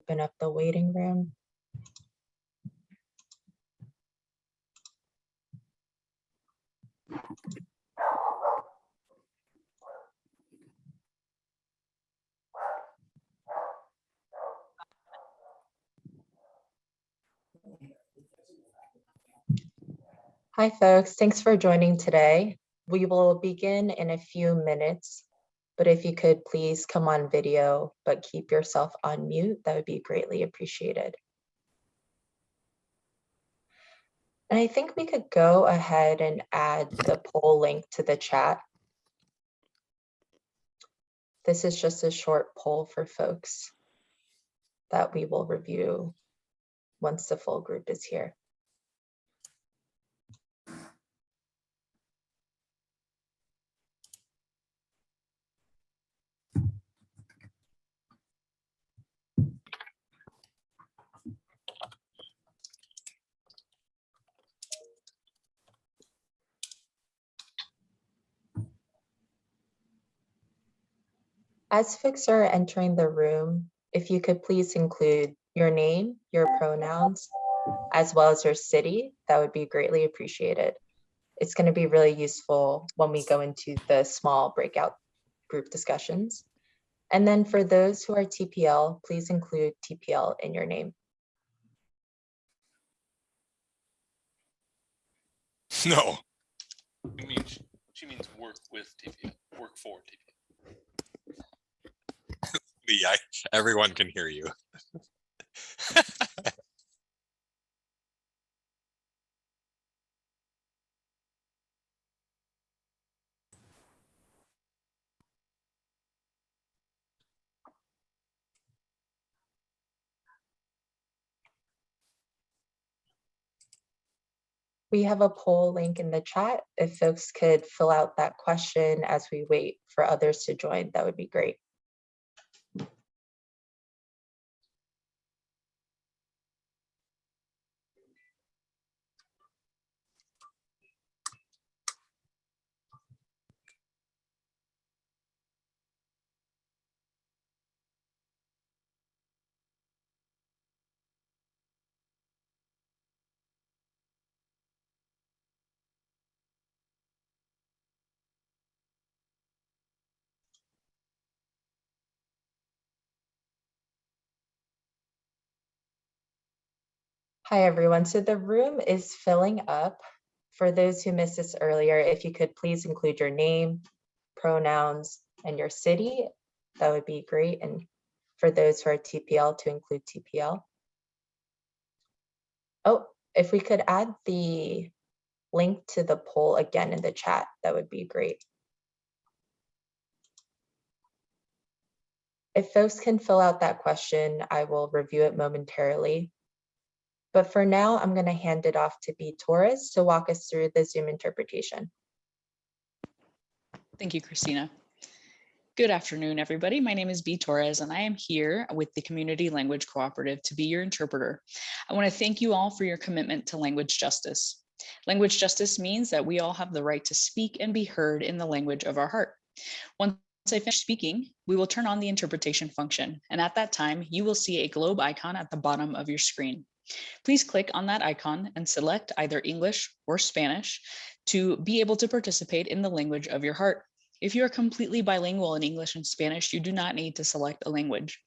open up the waiting room. Hi folks, thanks for joining today. We will begin in a few minutes, but if you could please come on video, but keep yourself on mute, that would be greatly appreciated. And I think we could go ahead and add the poll link to the chat. This is just a short poll for folks that we will review once the full group is here. As folks are entering the room, if you could please include your name, your pronouns, as well as your city, that would be greatly appreciated. It's going to be really useful when we go into the small breakout group discussions. And then for those who are TPL, please include TPL in your name. No. She means work with TPL, work for TPL. Yeah, everyone can hear you. We have a poll link in the chat. If folks could fill out that question as we wait for others to join, that would be great. Hi, everyone. So the room is filling up. For those who missed this earlier, if you could please include your name, pronouns, and your city, that would be great. And for those who are TPL, to include TPL. Oh, if we could add the link to the poll again in the chat, that would be great. If folks can fill out that question, I will review it momentarily. But for now, I'm going to hand it off to B. Torres to walk us through the Zoom interpretation. Thank you, Christina. Good afternoon, everybody. My name is B. Torres, and I am here with the Community Language Cooperative to be your interpreter. I want to thank you all for your commitment to language justice. Language justice means that we all have the right to speak and be heard in the language of our heart. Once I finish speaking, we will turn on the interpretation function, and at that time, you will see a globe icon at the bottom of your screen. Please click on that icon and select either English or Spanish to be able to participate in the language of your heart. If you are completely bilingual in English and Spanish, you do not need to select a language.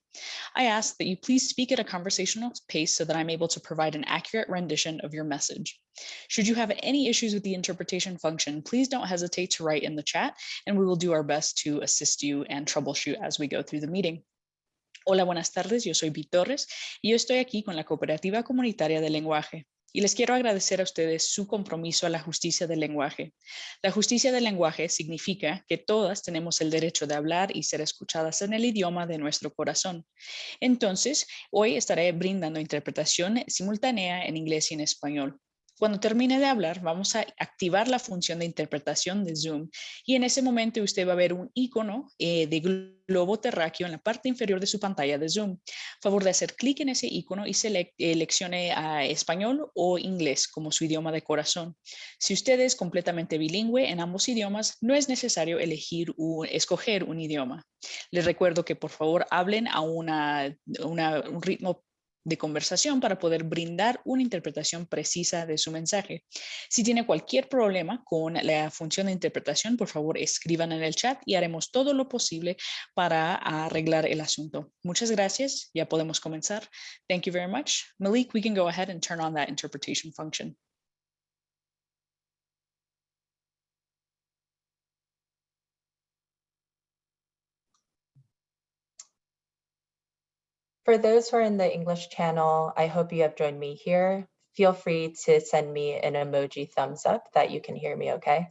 I ask that you please speak at a conversational pace so that I'm able to provide an accurate rendition of your message. Should you have any issues with the interpretation function, please don't hesitate to write in the chat, and we will do our best to assist you and troubleshoot as we go through the meeting. Hola, buenas tardes, yo soy Vic Torres y yo estoy aquí con la Cooperativa Comunitaria del Lenguaje. Y les quiero agradecer a ustedes su compromiso a la justicia del lenguaje. La justicia del lenguaje significa que todas tenemos el derecho de hablar y ser escuchadas en el idioma de nuestro corazón. Entonces, hoy estaré brindando interpretación simultánea en inglés y en español. Cuando termine de hablar, vamos a activar la función de interpretación de Zoom y en ese momento usted va a ver un icono de globo terráqueo en la parte inferior de su pantalla de Zoom. Favor de hacer clic en ese icono y seleccione a español o inglés como su idioma de corazón. Si usted es completamente bilingüe en ambos idiomas, no es necesario escoger un idioma. Les recuerdo que por favor hablen a un ritmo de conversación para poder brindar una interpretación precisa de su mensaje. Si tiene cualquier problema con la función de interpretación, por favor escriban en el chat y haremos todo lo posible para arreglar el asunto. Muchas gracias. Ya podemos comenzar. Thank you very much. Malik, we can go ahead and turn on that interpretation function. For those who are in the English channel, I hope you have joined me here. Feel free to send me an emoji thumbs up that you can hear me okay.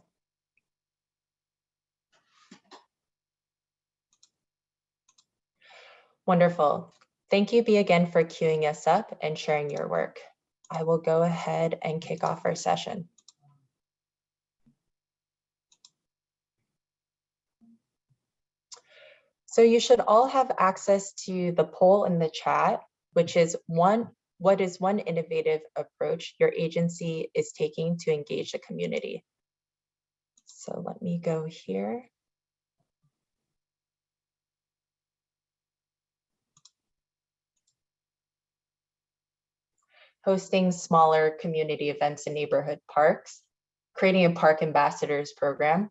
Wonderful. Thank you, B, again for queuing us up and sharing your work. I will go ahead and kick off our session. So you should all have access to the poll in the chat, which is what is one innovative approach your agency is taking to engage the community? So let me go here. Hosting smaller community events in neighborhood parks, creating a park ambassadors program,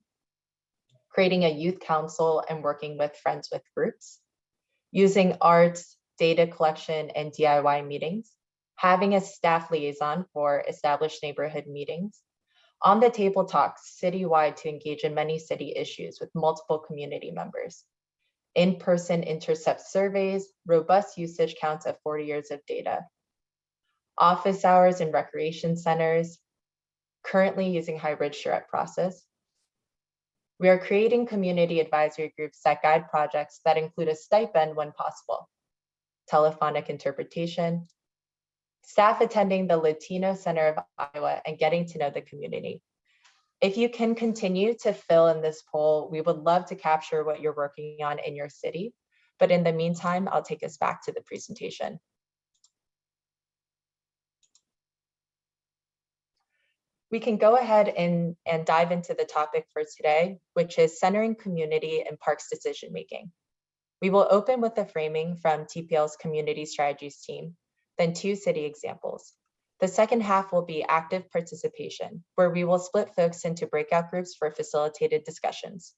creating a youth council and working with friends with groups, using arts, data collection, and DIY meetings, having a staff liaison for established neighborhood meetings, on the table talks citywide to engage in many city issues with multiple community members, in-person intercept surveys, robust usage counts of 40 years of data, office hours in recreation centers, currently using hybrid charrette process. We are creating community advisory groups that guide projects that include a stipend when possible, telephonic interpretation, staff attending the Latino Center of Iowa and getting to know the community. If you can continue to fill in this poll, we would love to capture what you're working on in your city. But in the meantime, I'll take us back to the presentation. We can go ahead and dive into the topic for today, which is centering community in parks decision-making. We will open with the framing from TPL's community strategies team, then 2 city examples. The second half will be active participation, where we will split folks into breakout groups for facilitated discussions.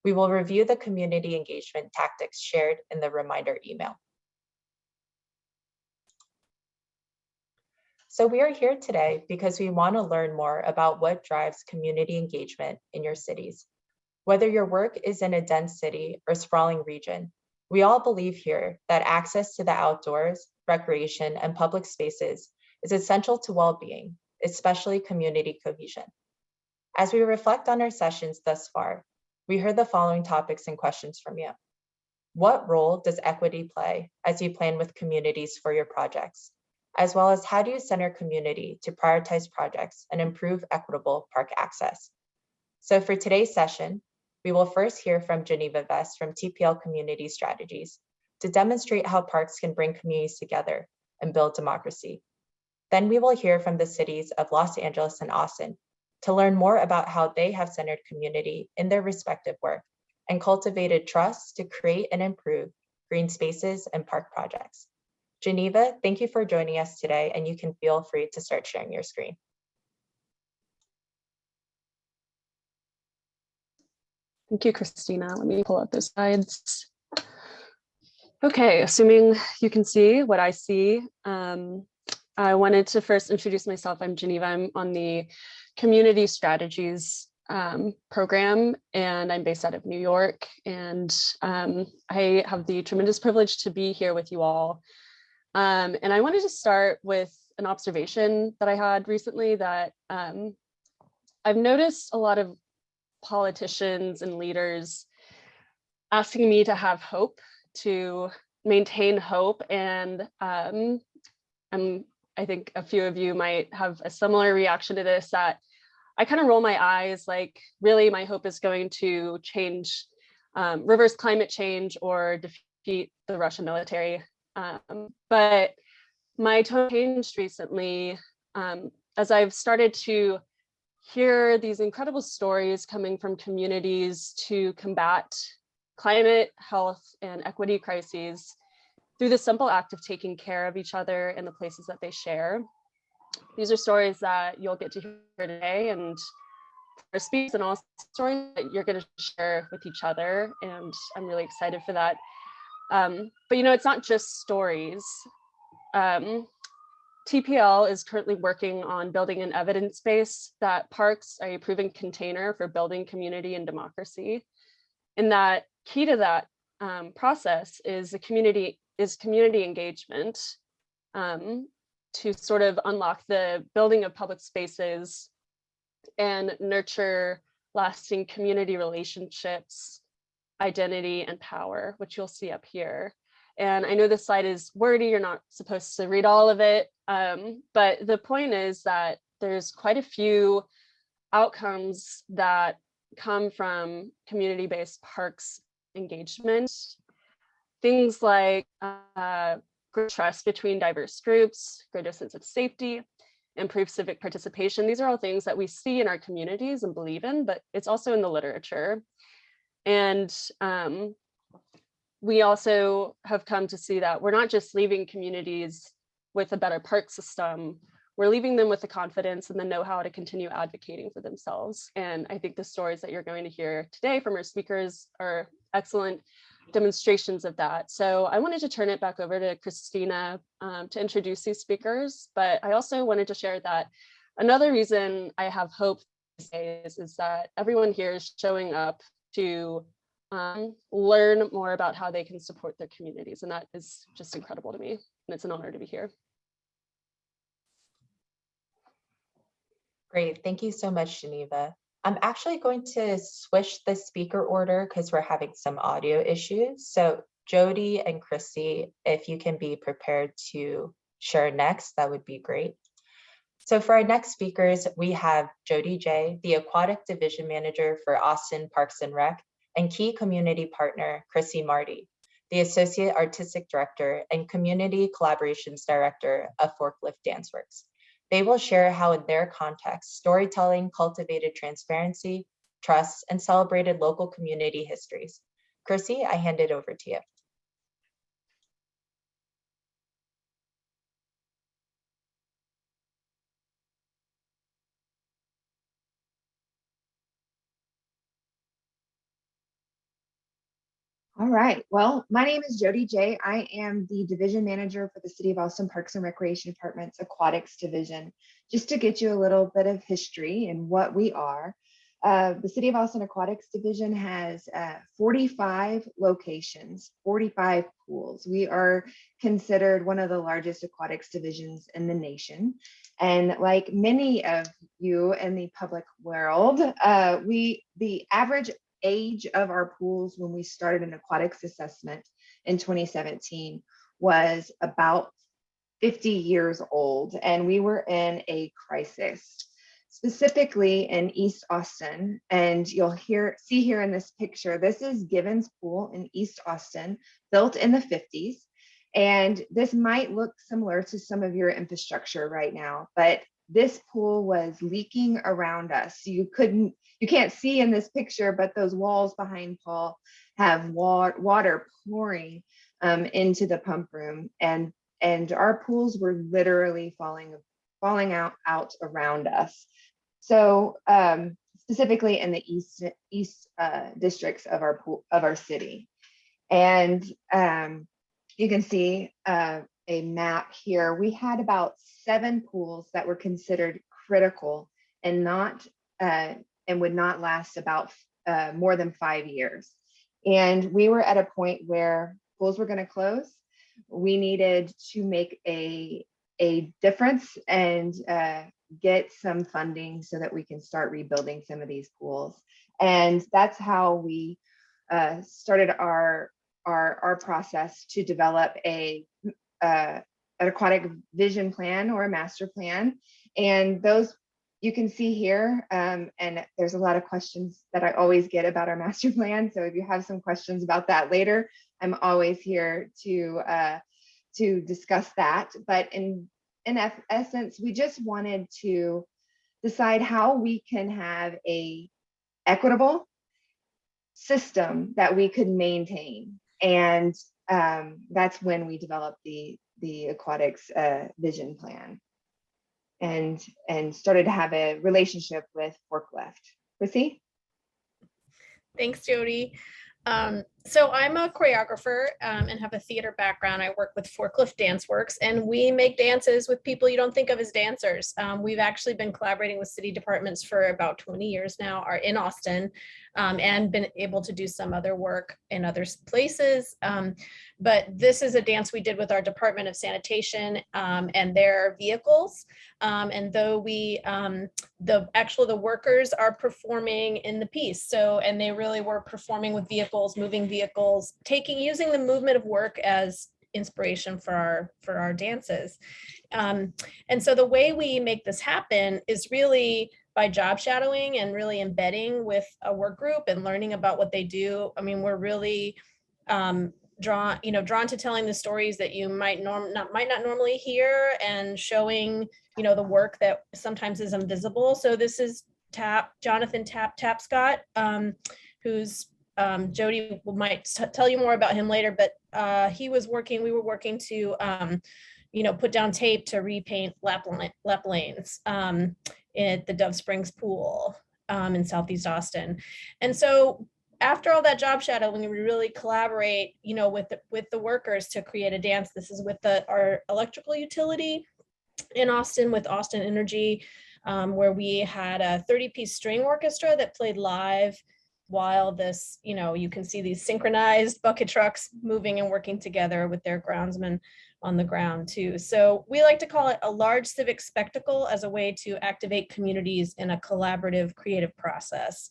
We will review the community engagement tactics shared in the reminder email. So we are here today because we want to learn more about what drives community engagement in your cities. Whether your work is in a dense city or sprawling region, we all believe here that access to the outdoors, recreation, and public spaces is essential to well-being, especially community cohesion. As we reflect on our sessions thus far, we heard the following topics and questions from you. What role does equity play as you plan with communities for your projects? As well as how do you center community to prioritize projects and improve equitable park access? So for today's session, we will first hear from Geneva Vest from TPL Community Strategies to demonstrate how parks can bring communities together and build democracy. Then we will hear from the cities of Los Angeles and Austin to learn more about how they have centered community in their respective work and cultivated trust to create and improve green spaces and park projects. Geneva, thank you for joining us today, and you can feel free to start sharing your screen. Thank you, Christina. Let me pull up those slides. Okay, assuming you can see what I see, I wanted to first introduce myself. I'm Geneva. I'm on the Community Strategies program, and I'm based out of New York. And I have the tremendous privilege to be here with you all. And I wanted to start with an observation that I had recently that I've noticed a lot of politicians and leaders asking me to have hope, to maintain hope. And I'm I think a few of you might have a similar reaction to this, that I kind of roll my eyes, like, really my hope is going to change, reverse climate change or defeat the Russian military. But my tone changed recently as I've started to hear these incredible stories coming from communities to combat climate, health, and equity crises through the simple act of taking care of each other in the places that they share. These are stories that you'll get to hear today, and speaks, and also stories that you're going to share with each other. And I'm really excited for that. But you know, it's not just stories. TPL is currently working on building an evidence base that parks are a proven container for building community and democracy. And that key to that process is community engagement, to sort of unlock the building of public spaces and nurture lasting community relationships, identity, and power, which you'll see up here. And I know this slide is wordy, you're not supposed to read all of it, but the point is that there's quite a few outcomes that come from community-based parks engagement. Things like greater trust between diverse groups, greater sense of safety, improved civic participation. These are all things that we see in our communities and believe in, but it's also in the literature. And we also have come to see that we're not just leaving communities with a better park system, we're leaving them with the confidence and the know-how to continue advocating for themselves. And I think the stories that you're going to hear today from our speakers are excellent demonstrations of that. So I wanted to turn it back over to Christina to introduce these speakers, but I also wanted to share that another reason I have hope these days is that everyone here is showing up to learn more about how they can support their communities. And that is just incredible to me. And it's an honor to be here. Great, thank you so much, Geneva. I'm actually going to switch the speaker order because we're having some audio issues. So Jody and Christy, if you can be prepared to share next, that would be great. So for our next speakers, we have Jody J, the Aquatic Division Manager for Austin Parks and Rec, and key community partner, Chrissy Marty, the Associate Artistic Director and Community Collaborations Director of Forklift Danceworks. They will share how in their context, storytelling cultivated transparency, trust, and celebrated local community histories. Chrissy, I hand it over to you. All right, well, my name is Jody J. I am the Division Manager for the City of Austin Parks and Recreation Department's Aquatics Division. Just to get you a little bit of history and what we are, the City of Austin Aquatics Division has 45 locations, 45 pools. We are considered one of the largest aquatics divisions in the nation. And like many of you in the public world, the average age of our pools when we started an aquatics assessment in 2017 was about 50 years old, and we were in a crisis, specifically in East Austin. And you'll see here in this picture, this is Givens Pool in East Austin, built in the 50s. And this might look similar to some of your infrastructure right now, but this pool was leaking around us. You can't see in this picture, but those walls behind Paul have water pouring into the pump room, and our pools were literally falling out around us. So specifically in the east districts of our city, and you can see a map here. We had about 7 pools that were considered critical and would not last about more than 5 years. And we were at a point where pools were going to close. We needed to make a difference and get some funding so that we can start rebuilding some of these pools. And that's how we started our process to develop a aquatic vision plan or a master plan. And those you can see here, and there's a lot of questions that I always get about our master plan. So if you have some questions about that later, I'm always here to discuss that. But in essence, we just wanted to decide how we can have a equitable system that we could maintain. And that's when we developed the aquatics vision plan and started to have a relationship with Forklift. Chrissy? Thanks, Jody. So I'm a choreographer and have a theater background. I work with Forklift Dance Works, and we make dances with people you don't think of as dancers. We've actually been collaborating with city departments for about 20 years now, are in Austin, and been able to do some other work in other places. But this is a dance we did with our Department of Sanitation and their vehicles. And though the workers are performing in the piece. So, and they really were performing with vehicles, moving vehicles, using the movement of work as inspiration for our dances. And so the way we make this happen is really by job shadowing and really embedding with a work group and learning about what they do. I mean, we're really drawn to telling the stories that you might not normally hear, and showing, the work that sometimes is invisible. So this is Jonathan Tapscott, who's Jody might tell you more about him later, but we were working to put down tape to repaint lap lanes at the Dove Springs pool in Southeast Austin. And so after all that job shadowing, we really collaborate, with the workers to create a dance. This is with our electrical utility in Austin, with Austin Energy, where we had a 30-piece string orchestra that played live while this, you can see these synchronized bucket trucks moving and working together with their groundsmen on the ground too. So we like to call it a large civic spectacle as a way to activate communities in a collaborative, creative process.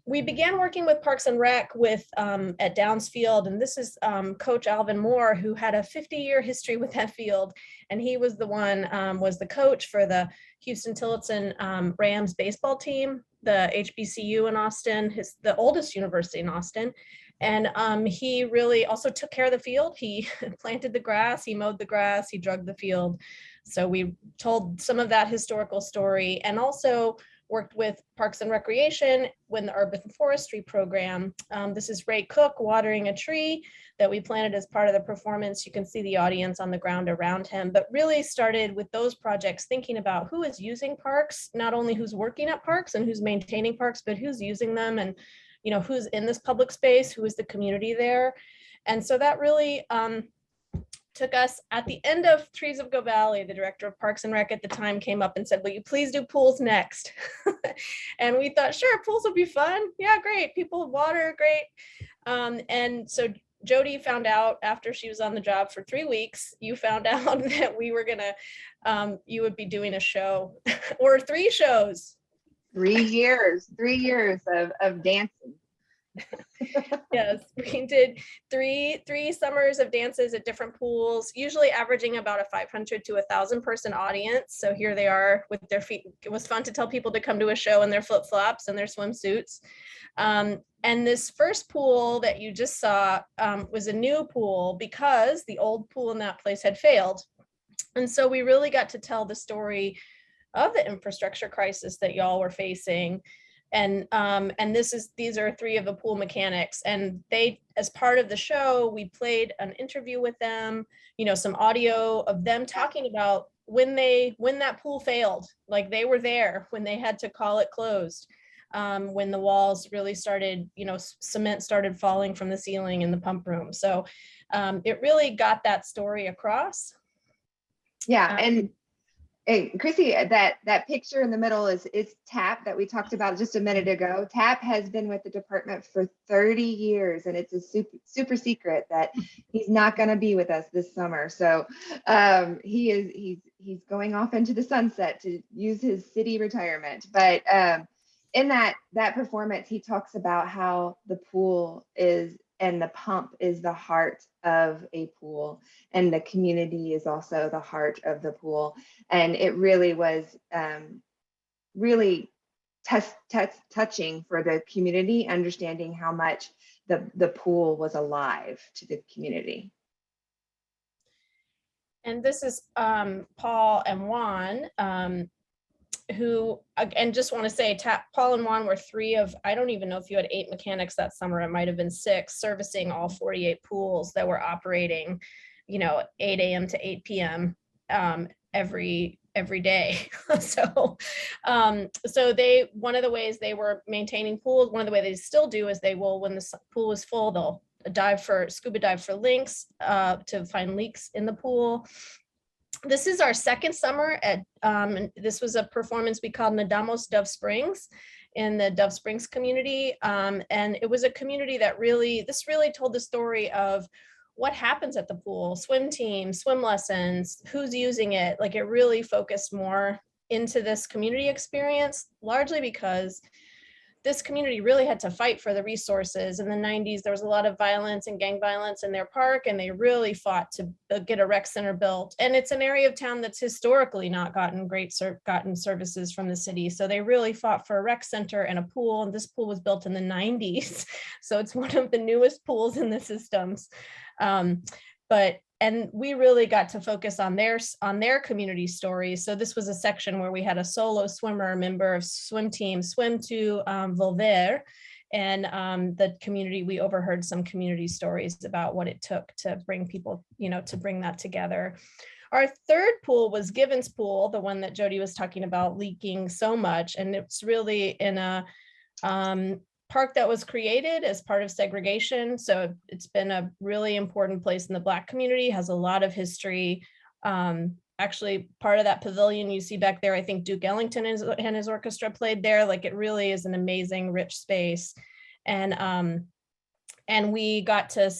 We began working with Parks and Rec at Downs Field, and this is Coach Alvin Moore, who had a 50-year history with that field, and he was was the coach for the Houston Tillotson Rams baseball team, the HBCU in Austin, the oldest university in Austin. And he really also took care of the field. He planted the grass, he mowed the grass, he drugged the field. So we told some of that historical story, and also worked with Parks and Recreation when the Urban Forestry Program. This is Ray Cook watering a tree that we planted as part of the performance. You can see the audience on the ground around him, but really started with those projects thinking about who is using parks, not only who's working at parks and who's maintaining parks, but who's using them, and who's in this public space, who is the community there. And so that really took us at the end of Trees of Go Valley. The director of Parks and Rec at the time came up and said, will you please do pools next? And we thought, sure, pools would be fun. Yeah, great. People, water, great. And so Jody found out after she was on the job for 3 weeks, you found out that we were you would be doing a show or 3 shows. 3 years of dancing. Yes, we did three summers of dances at different pools, usually averaging about a 500 to 1,000 person audience. So here they are with their feet. It was fun to tell people to come to a show in their flip-flops and their swimsuits. And this first pool that you just saw was a new pool because the old pool in that place had failed. And so we really got to tell the story of the infrastructure crisis that y'all were facing. And these are 3 of the pool mechanics, and they, as part of the show, we played an interview with them, some audio of them talking about when that pool failed, like they were there when they had to call it closed, when the walls really started, cement started falling from the ceiling in the pump room. So it really got that story across. Yeah, and hey, Chrissy, that picture in the middle is Tap that we talked about just a minute ago. Tap has been with the department for 30 years, and it's a super secret that he's not going to be with us this summer. So he's going off into the sunset to use his city retirement. But in that performance, he talks about how the pool is and the pump is the heart of a pool, and the community is also the heart of the pool. And it really was really touching for the community, understanding how much the pool was alive to the community. And this is Paul and Juan, who, and just want to say, Paul and Juan were 3 of, I don't even know if you had 8 mechanics that summer, it might have been 6, servicing all 48 pools that were operating, 8 a.m. to 8 p.m. Every day. So one of the ways they were maintaining pools, one of the ways they still do is they will, when the pool is full, they'll scuba dive for links to find leaks in the pool. This is our second summer at, this was a performance we called Nadamos Dove Springs in the Dove Springs community. And it was a community that really told the story of what happens at the pool, swim teams, swim lessons, who's using it. Like, it really focused more into this community experience, largely because this community really had to fight for the resources. In the 90s, there was a lot of violence and gang violence in their park, and they really fought to get a rec center built. And it's an area of town that's historically not gotten services from the city. So they really fought for a rec center and a pool. And this pool was built in the 90s. So it's one of the newest pools in the systems. And we really got to focus on their community stories. So this was a section where we had a solo swimmer, member of swim team, swim to Volver, and the community, we overheard some community stories about what it took to bring people, to bring that together. Our third pool was Givens Pool, the one that Jody was talking about leaking so much. And it's really in a park that was created as part of segregation. So it's been a really important place in the Black community, has a lot of history. Actually, part of that pavilion you see back there, I think Duke Ellington and his orchestra played there. Like, it really is an amazing, rich space. And we got to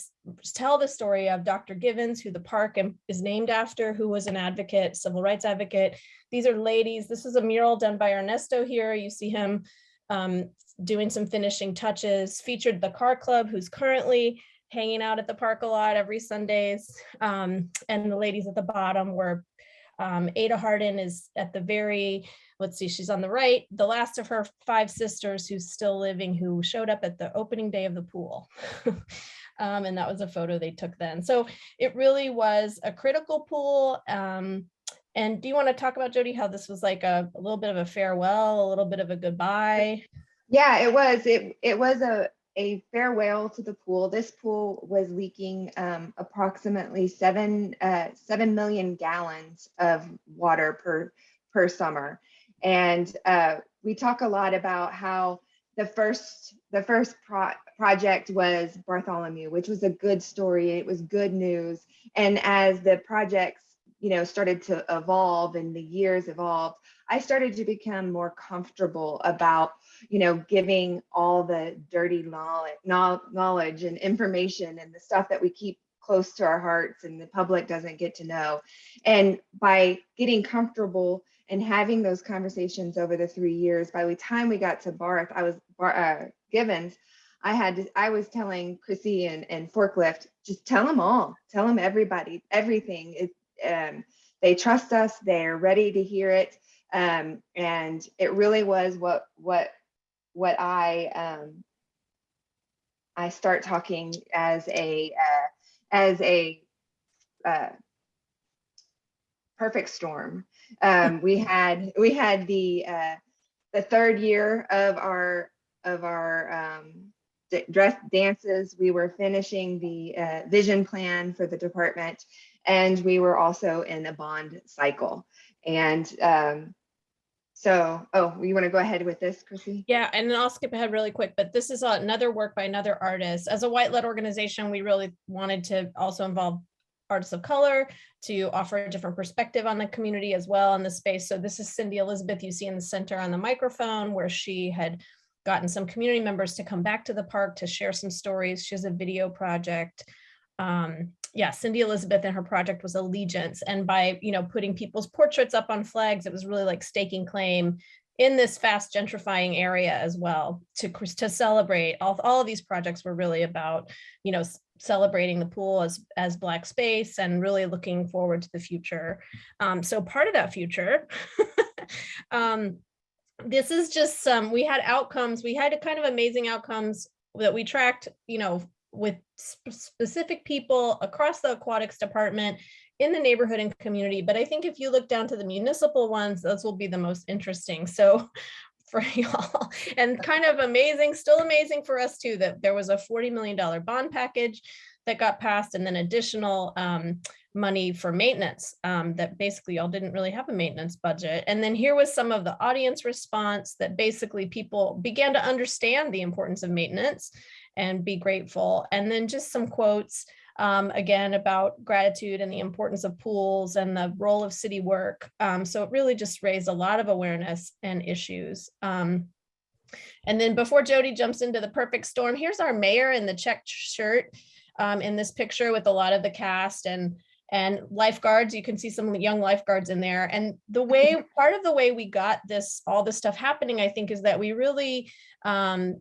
tell the story of Dr. Givens, who the park is named after, who was an advocate, civil rights advocate. These are ladies. This is a mural done by Ernesto here. You see him doing some finishing touches, featured the Car Club, who's currently hanging out at the park a lot every Sundays. And the ladies at the bottom were, Ada Hardin is at the very, let's see, she's on the right, the last of her 5 sisters who's still living, who showed up at the opening day of the pool. And that was a photo they took then. So it really was a critical pool. And do you want to talk about, Jody, how this was like a little bit of a farewell, a little bit of a goodbye? Yeah, it was. It was a farewell to the pool. This pool was leaking approximately 7 million gallons of water per summer. And we talk a lot about how the first project was Bartholomew, which was a good story. It was good news. And as the projects, started to evolve and the years evolved, I started to become more comfortable about, giving all the dirty knowledge and information and the stuff that we keep close to our hearts and the public doesn't get to know. And by getting comfortable and having those conversations over the 3 years, by the time we got to Givens, I was telling Chrissy and Forklift, just tell them all, tell them everybody, everything. They trust us, they're ready to hear it. And it really was what I start talking as a perfect storm. We had the 3rd year of our dress dances. We were finishing the vision plan for the department, and we were also in a bond cycle. And so, you want to go ahead with this, Chrissy? Yeah, and then I'll skip ahead really quick, but this is another work by another artist. As a white-led organization, we really wanted to also involve artists of color to offer a different perspective on the community as well in the space. So this is Cindy Elizabeth, you see in the center on the microphone, where she had gotten some community members to come back to the park to share some stories. She has a video project. Cindy Elizabeth and her project was Allegiance. And by, putting people's portraits up on flags, it was really like staking claim in this fast gentrifying area as well, to celebrate. All of these projects were really about, celebrating the pool as Black space and really looking forward to the future. So part of that future, this is just we had outcomes, we had kind of amazing outcomes that we tracked, with specific people across the aquatics department in the neighborhood and community. But I think if you look down to the municipal ones, those will be the most interesting. So for y'all, and kind of amazing, still amazing for us too, that there was a $40 million bond package that got passed, and then additional money for maintenance, that basically y'all didn't really have a maintenance budget. And then here was some of the audience response that basically people began to understand the importance of maintenance and be grateful. And then just some quotes, again, about gratitude and the importance of pools and the role of city work. So it really just raised a lot of awareness and issues. And then before Jody jumps into the perfect storm, here's our mayor in the checked shirt in this picture with a lot of the cast and lifeguards. You can see some young lifeguards in there. And the way, part of the way we got all this stuff happening, I think, is that we really, one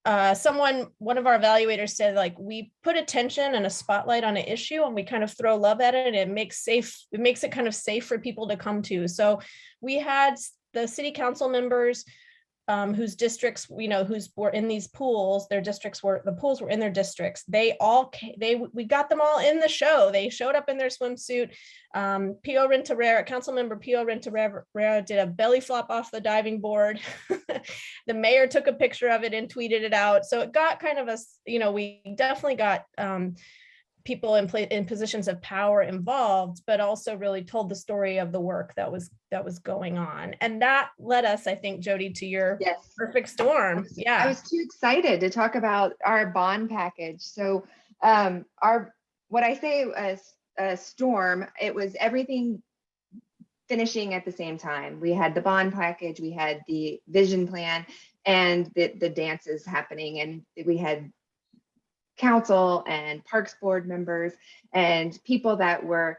of our evaluators said, like, we put attention and a spotlight on an issue and we kind of throw love at it, and it makes it kind of safe for people to come to. So we had the city council members whose districts, who's were in these pools, the pools were in their districts. We got them all in the show. They showed up in their swimsuit. Pio Renteria, council member Pio Renteria did a belly flop off the diving board. The mayor took a picture of it and tweeted it out. So it got kind of we definitely got people in positions of power involved, but also really told the story of the work that was going on. And that led us, I think, Jody, to your perfect storm. Yeah. I was too excited to talk about our bond package. So what I say a storm, it was everything finishing at the same time. We had the bond package, we had the vision plan, and the dances happening, and we had council and parks board members and people that were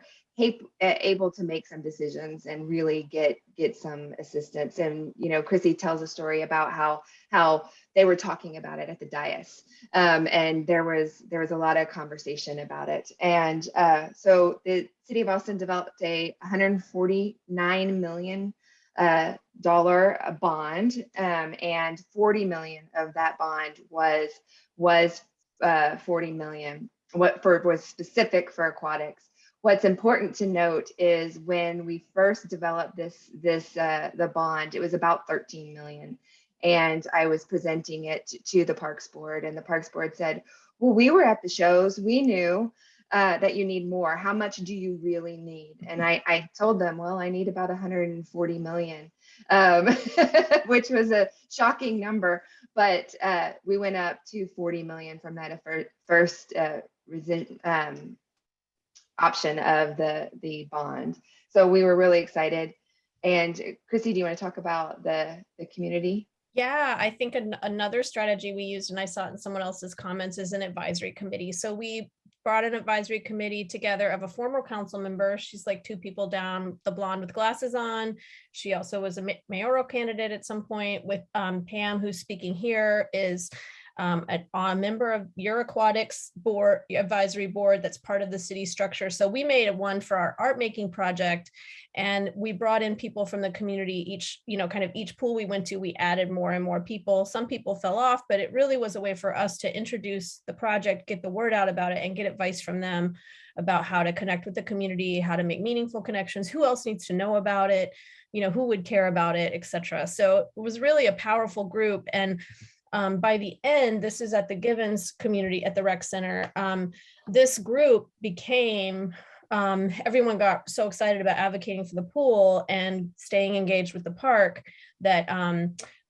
able to make some decisions and really get some assistance. And Chrissy tells a story about how they were talking about it at the dais, and there was a lot of conversation about it. And so the city of Austin developed a $149 million bond, and 40 million of that bond was 40 million was specific for aquatics. What's important to note is when we first developed the bond, it was about 13 million, and I was presenting it to the Parks Board, and the Parks Board said, well, we were at the shows, we knew that you need more. How much do you really need? And I told them, well, I need about 140 million, which was a shocking number, but we went up to 40 million from that first option of the bond. So we were really excited. And Chrissy, do you want to talk about the community? Yeah, I think another strategy we used, and I saw it in someone else's comments, is an advisory committee. So we brought an advisory committee together of a former council member. She's like two people down, the blonde with glasses on. She also was a mayoral candidate at some point. With Pam, who's speaking here, is a member of your aquatics board, advisory board, that's part of the city structure. So we made one for our art making project, and we brought in people from the community. Each pool we went to, we added more and more people. Some people fell off, but it really was a way for us to introduce the project, get the word out about it, and get advice from them about how to connect with the community, how to make meaningful connections, who else needs to know about it, who would care about it, etc. So it was really a powerful group. And by the end, this is at the Givens community at the rec center. This group became, everyone got so excited about advocating for the pool and staying engaged with the park that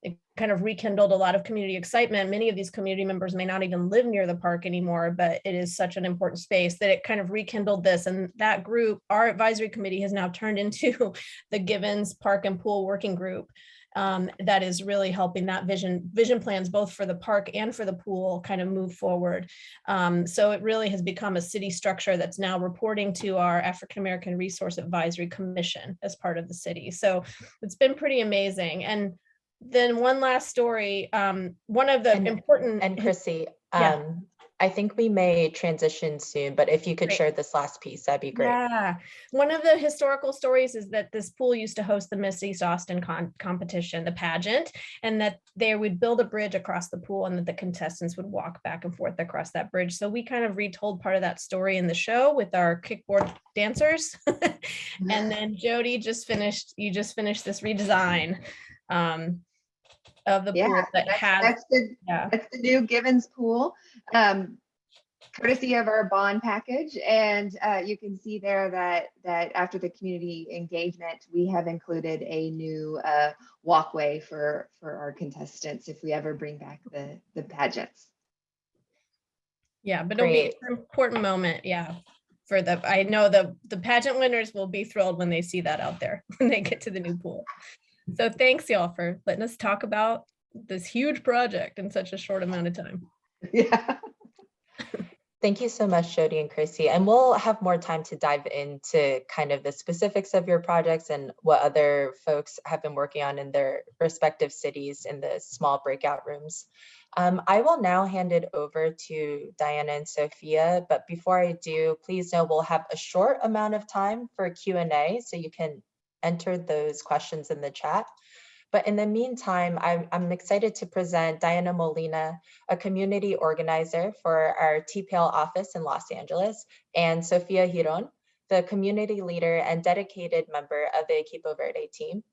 it kind of rekindled a lot of community excitement. Many of these community members may not even live near the park anymore, but it is such an important space that it kind of rekindled this. And that group, our advisory committee, has now turned into the Givens Park and Pool Working Group. that is really helping that vision plans, both for the park and for the pool, kind of move forward. So it really has become a city structure that's now reporting to our African American Resource Advisory Commission as part of the city. So it's been pretty amazing. And then one last story, one of the important. And Chrissy, Yeah. I think we may transition soon, but if you could Great. share this last piece, that'd be great. Yeah, one of the historical stories is that this pool used to host the Miss East Austin competition, the pageant, and that they would build a bridge across the pool and that the contestants would walk back and forth across that bridge. So we kind of retold part of that story in the show with our kickboard dancers. And then Jody you just finished this redesign of the pool that has, that's the new Givens pool, courtesy of our bond package. And you can see there that after the community engagement, we have included a new walkway for our contestants if we ever bring back the pageants. Yeah, but it'll be an important moment. Yeah. I know the pageant winners will be thrilled when they see that out there when they get to the new pool. So thanks y'all for letting us talk about this huge project in such a short amount of time. Yeah. Thank you so much, Jody and Chrissy. And we'll have more time to dive into kind of the specifics of your projects and what other folks have been working on in their respective cities in the small breakout rooms. I will now hand it over to Diana and Sophia, but before I do, please know we'll have a short amount of time for Q&A, so you can enter those questions in the chat. But in the meantime, I'm excited to present Diana Molina, a community organizer for our TPL office in Los Angeles, and Sofia Giron, the community leader and dedicated member of the Equipo Verde team.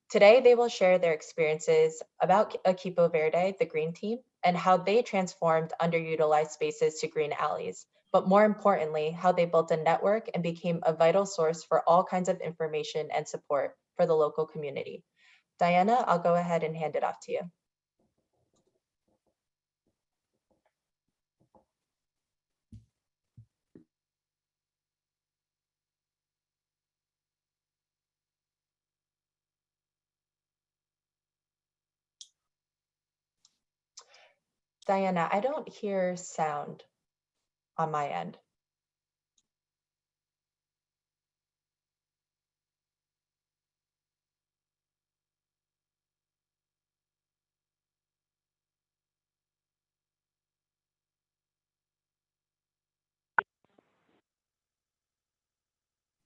Today, they will share their experiences about Equipo Verde, the Green Team, and how they transformed underutilized spaces to green alleys. But more importantly, how they built a network and became a vital source for all kinds of information and support for the local community. Diana, I'll go ahead and hand it off to you. Diana, I don't hear sound on my end.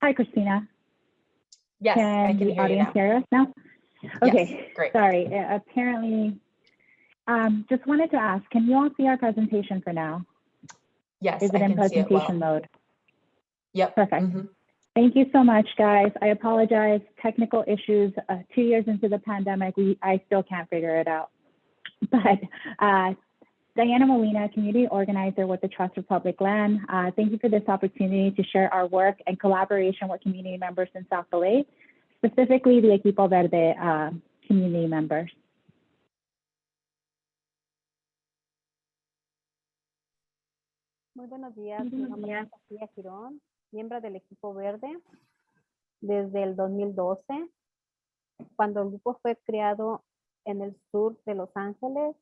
Hi, Christina. Yes, I can the hear you audience now. hear us now? Okay, Yes, great. sorry. Apparently, just wanted to ask, can you all see our presentation for now? Yes, Is it I in can see it presentation well. mode? Yep. Perfect. Mhm. Thank you so much, guys. I apologize. Technical issues. 2 years into the pandemic, I still can't figure it out. But Diana Molina, community organizer with the Trust for Public Land. Thank you for this opportunity to share our work and collaboration with community members in South LA, specifically the Equipo Verde community members. Muy buenos días, mi nombre es Sofía Girón, miembro del Equipo Verde desde el 2012, cuando el grupo fue creado en el sur de Los Ángeles.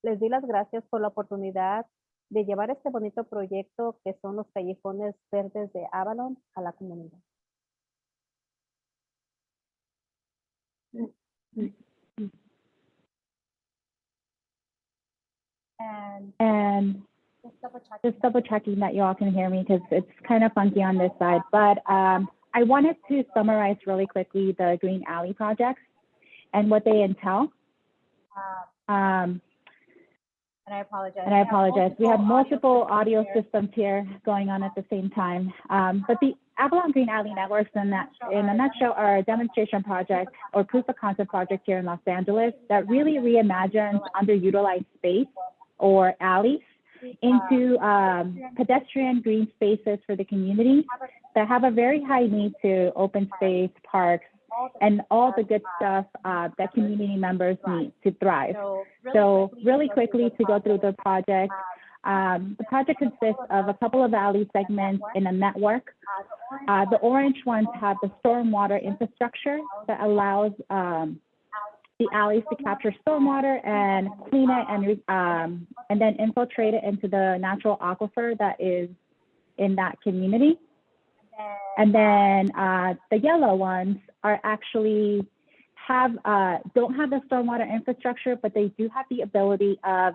Les doy las gracias por la oportunidad de llevar este bonito proyecto que son los callejones verdes de Avalon a la comunidad. And just double checking that you all can hear me because it's kind of funky on this side. But I wanted to summarize really quickly the Green Alley projects and what they entail. And I apologize. We have multiple audio systems here going on at the same time. But the Avalon Green Alley Networks in a nutshell are a demonstration project or proof of concept project here in Los Angeles that really reimagines underutilized space or alleys into pedestrian green spaces for the community that have a very high need to open space, parks, and all the good stuff that community members need to thrive. So really quickly to go through the project consists of a couple of alley segments in a network. The orange ones have the stormwater infrastructure that allows the alleys to capture stormwater and clean it and then infiltrate it into the natural aquifer that is in that community. And then the yellow ones are actually don't have the stormwater infrastructure, but they do have the ability of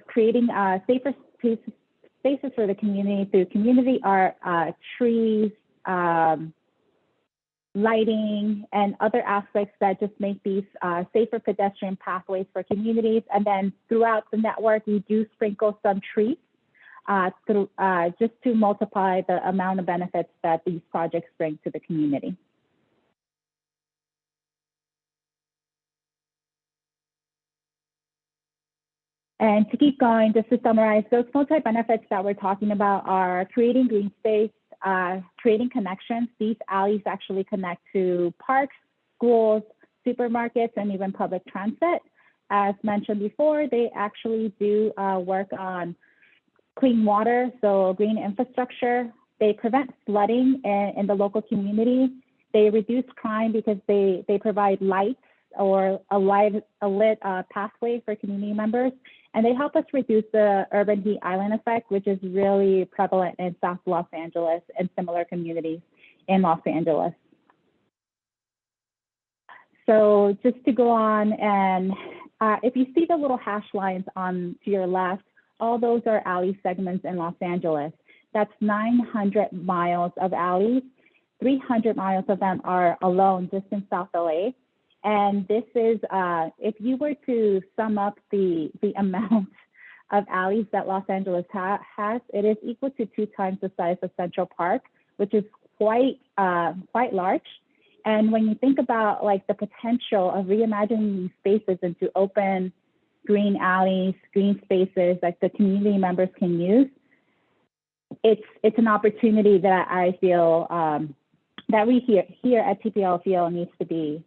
creating safer spaces for the community through community art, trees, lighting, and other aspects that just make these safer pedestrian pathways for communities. And then throughout the network, we do sprinkle some trees just to multiply the amount of benefits that these projects bring to the community. And to keep going, just to summarize, those multi-benefits that we're talking about are creating green space, creating connections. These alleys actually connect to parks, schools, supermarkets, and even public transit. As mentioned before, they actually do work on clean water, so green infrastructure. They prevent flooding in the local community. They reduce crime because they provide lights or a lit pathway for community members. And they help us reduce the urban heat island effect, which is really prevalent in South Los Angeles and similar communities in Los Angeles. So just to go on, and if you see the little hash lines on to your left, all those are alley segments in Los Angeles. That's 900 miles of alleys. 300 miles of them are alone just in South LA. And this is, if you were to sum up the amount of alleys that Los Angeles has, it is equal to 2 times the size of Central Park, which is quite large. And when you think about like the potential of reimagining these spaces into open green alleys, green spaces that the community members can use, it's an opportunity that I feel that we here at TPL feel needs to be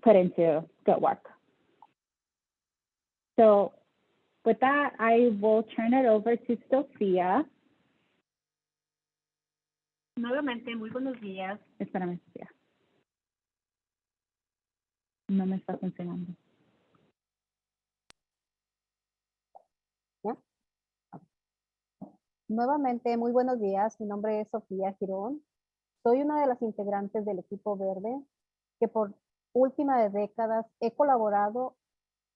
put into good work. So with that, I will turn it over to Sofía. Nuevamente, muy buenos días. Espérame, Sofía. No me está funcionando. Nuevamente, muy buenos días. Mi nombre es Sofía Girón. Soy una de las integrantes del equipo verde que por última de décadas he colaborado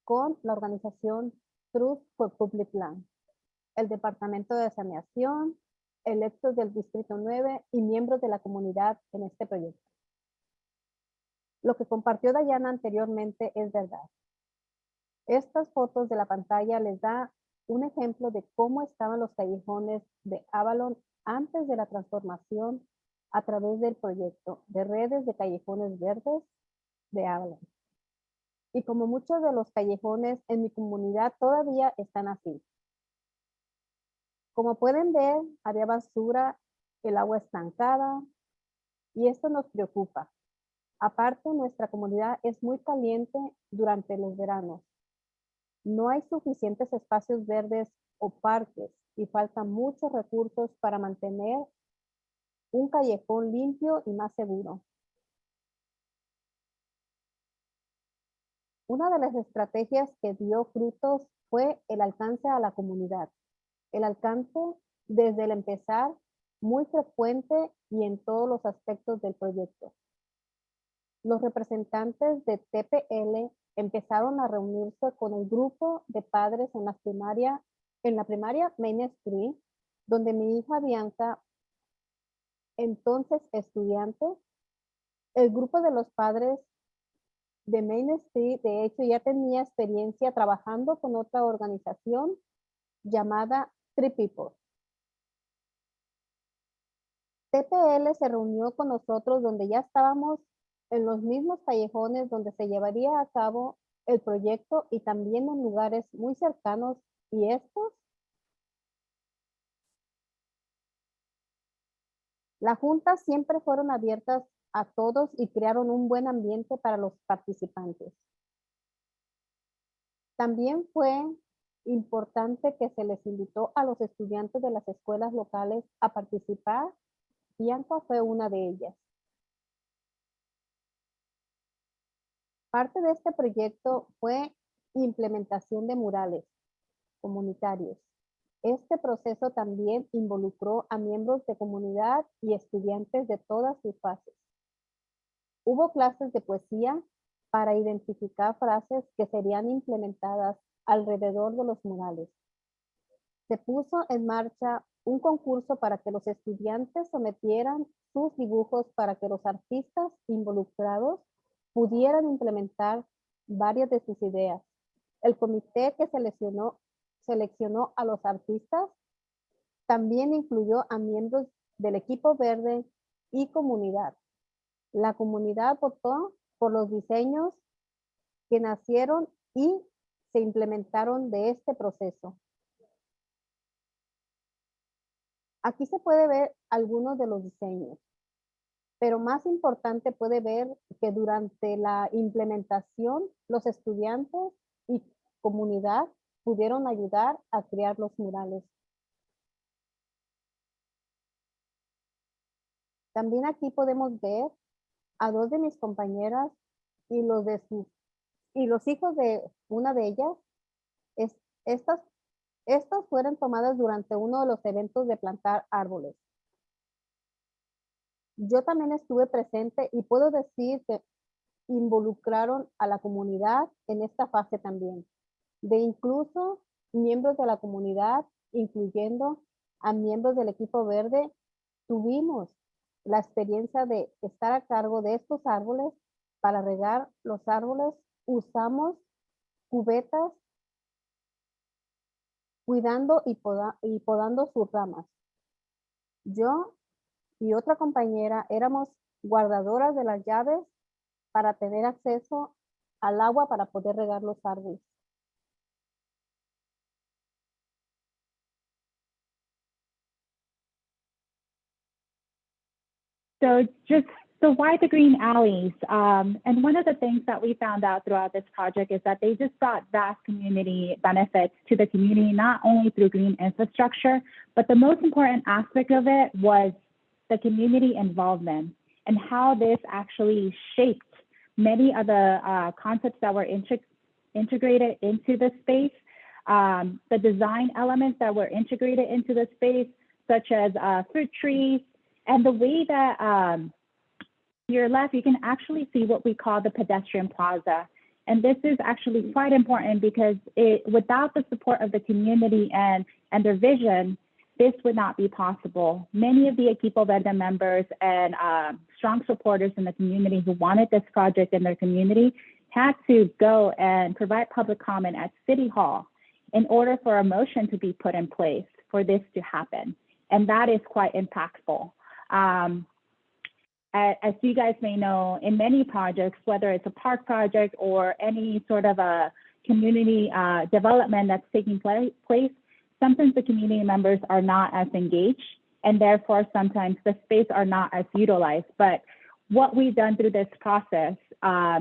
con la organización Trust for Public Land, el Departamento de Saneación, electos del Distrito 9 y miembros de la comunidad en este proyecto. Lo que compartió Dayana anteriormente es verdad. Estas fotos de la pantalla les da un ejemplo de cómo estaban los callejones de Avalon antes de la transformación a través del proyecto de redes de callejones verdes de Avalon. Y como muchos de los callejones en mi comunidad todavía están así. Como pueden ver, había basura, el agua estancada, y esto nos preocupa. Aparte, nuestra comunidad es muy caliente durante los veranos. No hay suficientes espacios verdes o parques y faltan muchos recursos para mantener un callejón limpio y más seguro. Una de las estrategias que dio frutos fue el alcance a la comunidad. El alcance desde el empezar, muy frecuente y en todos los aspectos del proyecto. Los representantes de TPL empezaron a reunirse con el grupo de padres en la primaria Main Street, donde mi hija Bianca, entonces estudiante, el grupo de los padres de Main Street, de hecho, ya tenía experiencia trabajando con otra organización llamada Three People. TPL se reunió con nosotros donde ya estábamos en los mismos callejones donde se llevaría a cabo el proyecto y también en lugares muy cercanos, y estos. Las juntas siempre fueron abiertas a todos y crearon un buen ambiente para los participantes. También fue importante que se les invitó a los estudiantes de las escuelas locales a participar. Bianca fue una de ellas. Parte de este proyecto fue implementación de murales comunitarios. Este proceso también involucró a miembros de comunidad y estudiantes de todas sus fases. Hubo clases de poesía para identificar frases que serían implementadas alrededor de los murales. Se puso en marcha un concurso para que los estudiantes sometieran sus dibujos para que los artistas involucrados pudieran implementar varias de sus ideas. El comité que seleccionó a los artistas también incluyó a miembros del equipo verde y comunidad. La comunidad votó por los diseños que nacieron y se implementaron de este proceso. Aquí se puede ver algunos de los diseños, pero más importante puede ver que durante la implementación los estudiantes y comunidad pudieron ayudar a crear los murales. También aquí podemos ver a dos de mis compañeras y los hijos de una de ellas. Estas fueron tomadas durante uno de los eventos de plantar árboles. Yo también estuve presente y puedo decir que involucraron a la comunidad en esta fase también, de incluso miembros de la comunidad, incluyendo a miembros del equipo verde. Tuvimos la experiencia de estar a cargo de estos árboles. Para regar los árboles usamos cubetas, cuidando y podando sus ramas. Yo y otra compañera éramos guardadoras de las llaves para tener acceso al agua para poder regar los árboles. So just why the green alleys? And one of the things that we found out throughout this project is that they just brought vast community benefits to the community, not only through green infrastructure, but the most important aspect of it was the community involvement and how this actually shaped many of the concepts that were integrated into the space, the design elements that were integrated into the space, such as fruit trees, and the way that to your left, you can actually see what we call the pedestrian plaza. And this is actually quite important because without the support of the community and their vision, this would not be possible. Many of the Equipo Verde members and strong supporters in the community who wanted this project in their community had to go and provide public comment at City Hall in order for a motion to be put in place for this to happen. And that is quite impactful. As you guys may know, in many projects, whether it's a park project or any sort of a community development that's taking place, sometimes the community members are not as engaged, and therefore sometimes the space are not as utilized. But what we've done through this process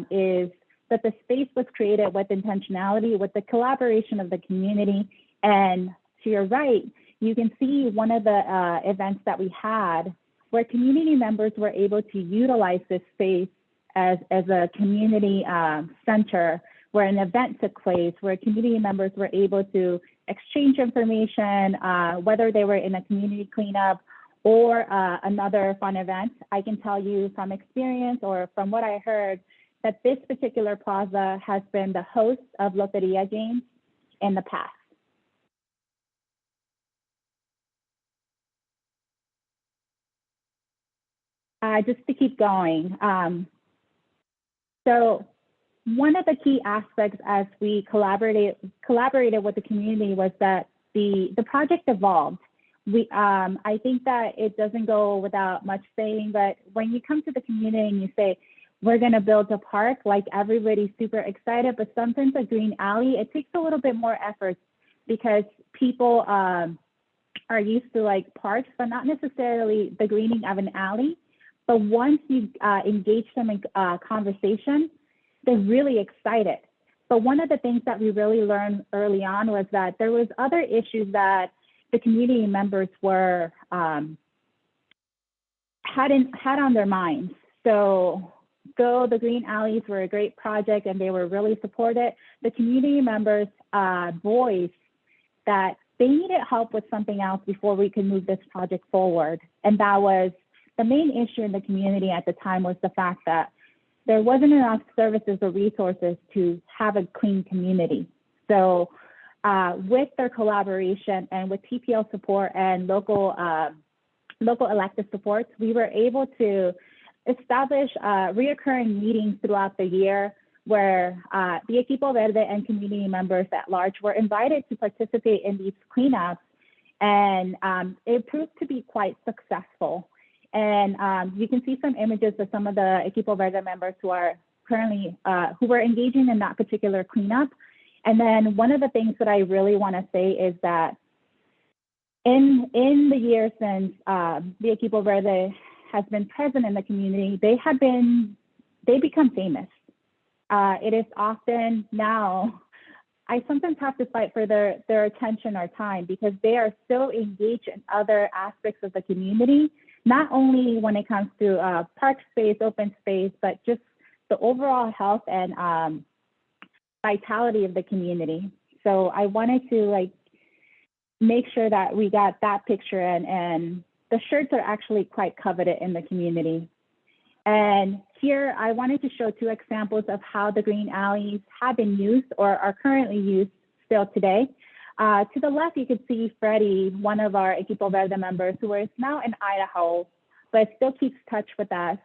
is that the space was created with intentionality, with the collaboration of the community. And to your right, you can see one of the events that we had where community members were able to utilize this space as a community center, where an event took place, where community members were able to exchange information, whether they were in a community cleanup or another fun event. I can tell you from experience or from what I heard that this particular plaza has been the host of Loteria games in the past. Just to keep going. So one of the key aspects as we collaborated with the community was that the project evolved. I think that it doesn't go without much saying, but when you come to the community and you say, we're gonna build a park, like everybody's super excited, but sometimes a green alley, it takes a little bit more effort because people are used to like parks, but not necessarily the greening of an alley. But once you engage them in conversation, they're really excited. But one of the things that we really learned early on was that there was other issues that the community members were had on their minds. So though the Green Alleys were a great project and they were really supported, the community members voiced that they needed help with something else before we could move this project forward. And that was the main issue in the community at the time, was the fact that there wasn't enough services or resources to have a clean community. So with their collaboration and with TPL support and local elected supports, we were able to establish reoccurring meetings throughout the year where the Equipo Verde and community members at large were invited to participate in these cleanups. And it proved to be quite successful. And you can see some images of some of the Equipo Verde members who are currently, who were engaging in that particular cleanup. And then one of the things that I really want to say is that in the years since the Equipo Verde has been present in the community, they become famous. It is often now, I sometimes have to fight for their attention or time because they are so engaged in other aspects of the community, not only when it comes to park space, open space, but just the overall health and vitality of the community. So I wanted to make sure that we got that picture, and the shirts are actually quite coveted in the community. And here I wanted to show 2 examples of how the Green Alleys have been used or are currently used still today. To the left, you can see Freddie, one of our Equipo Verde members who is now in Idaho, but still keeps touch with us,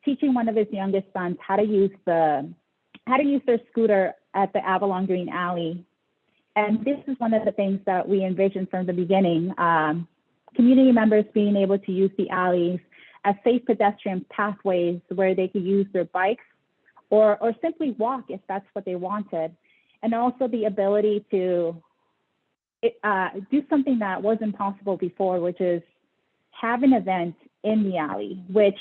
teaching one of his youngest sons how to use their scooter at the Avalon Green Alley. And this is one of the things that we envisioned from the beginning, community members being able to use the alleys as safe pedestrian pathways where they could use their bikes or simply walk if that's what they wanted. And also the ability to do something that wasn't possible before, which is have an event in the alley, which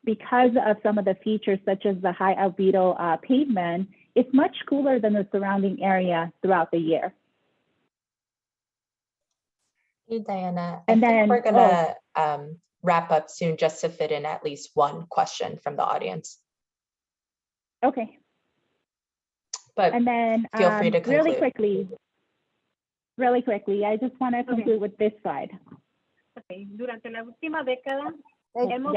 because of some of the features such as the high albedo pavement, it's much cooler than the surrounding area throughout the year. Hey, Diana, And I think then- we're gonna wrap up soon just to fit in at least one question from the audience. Okay. But And then feel free to really conclude. quickly, I just want to conclude with this slide. Okay. Durante la última década hemos...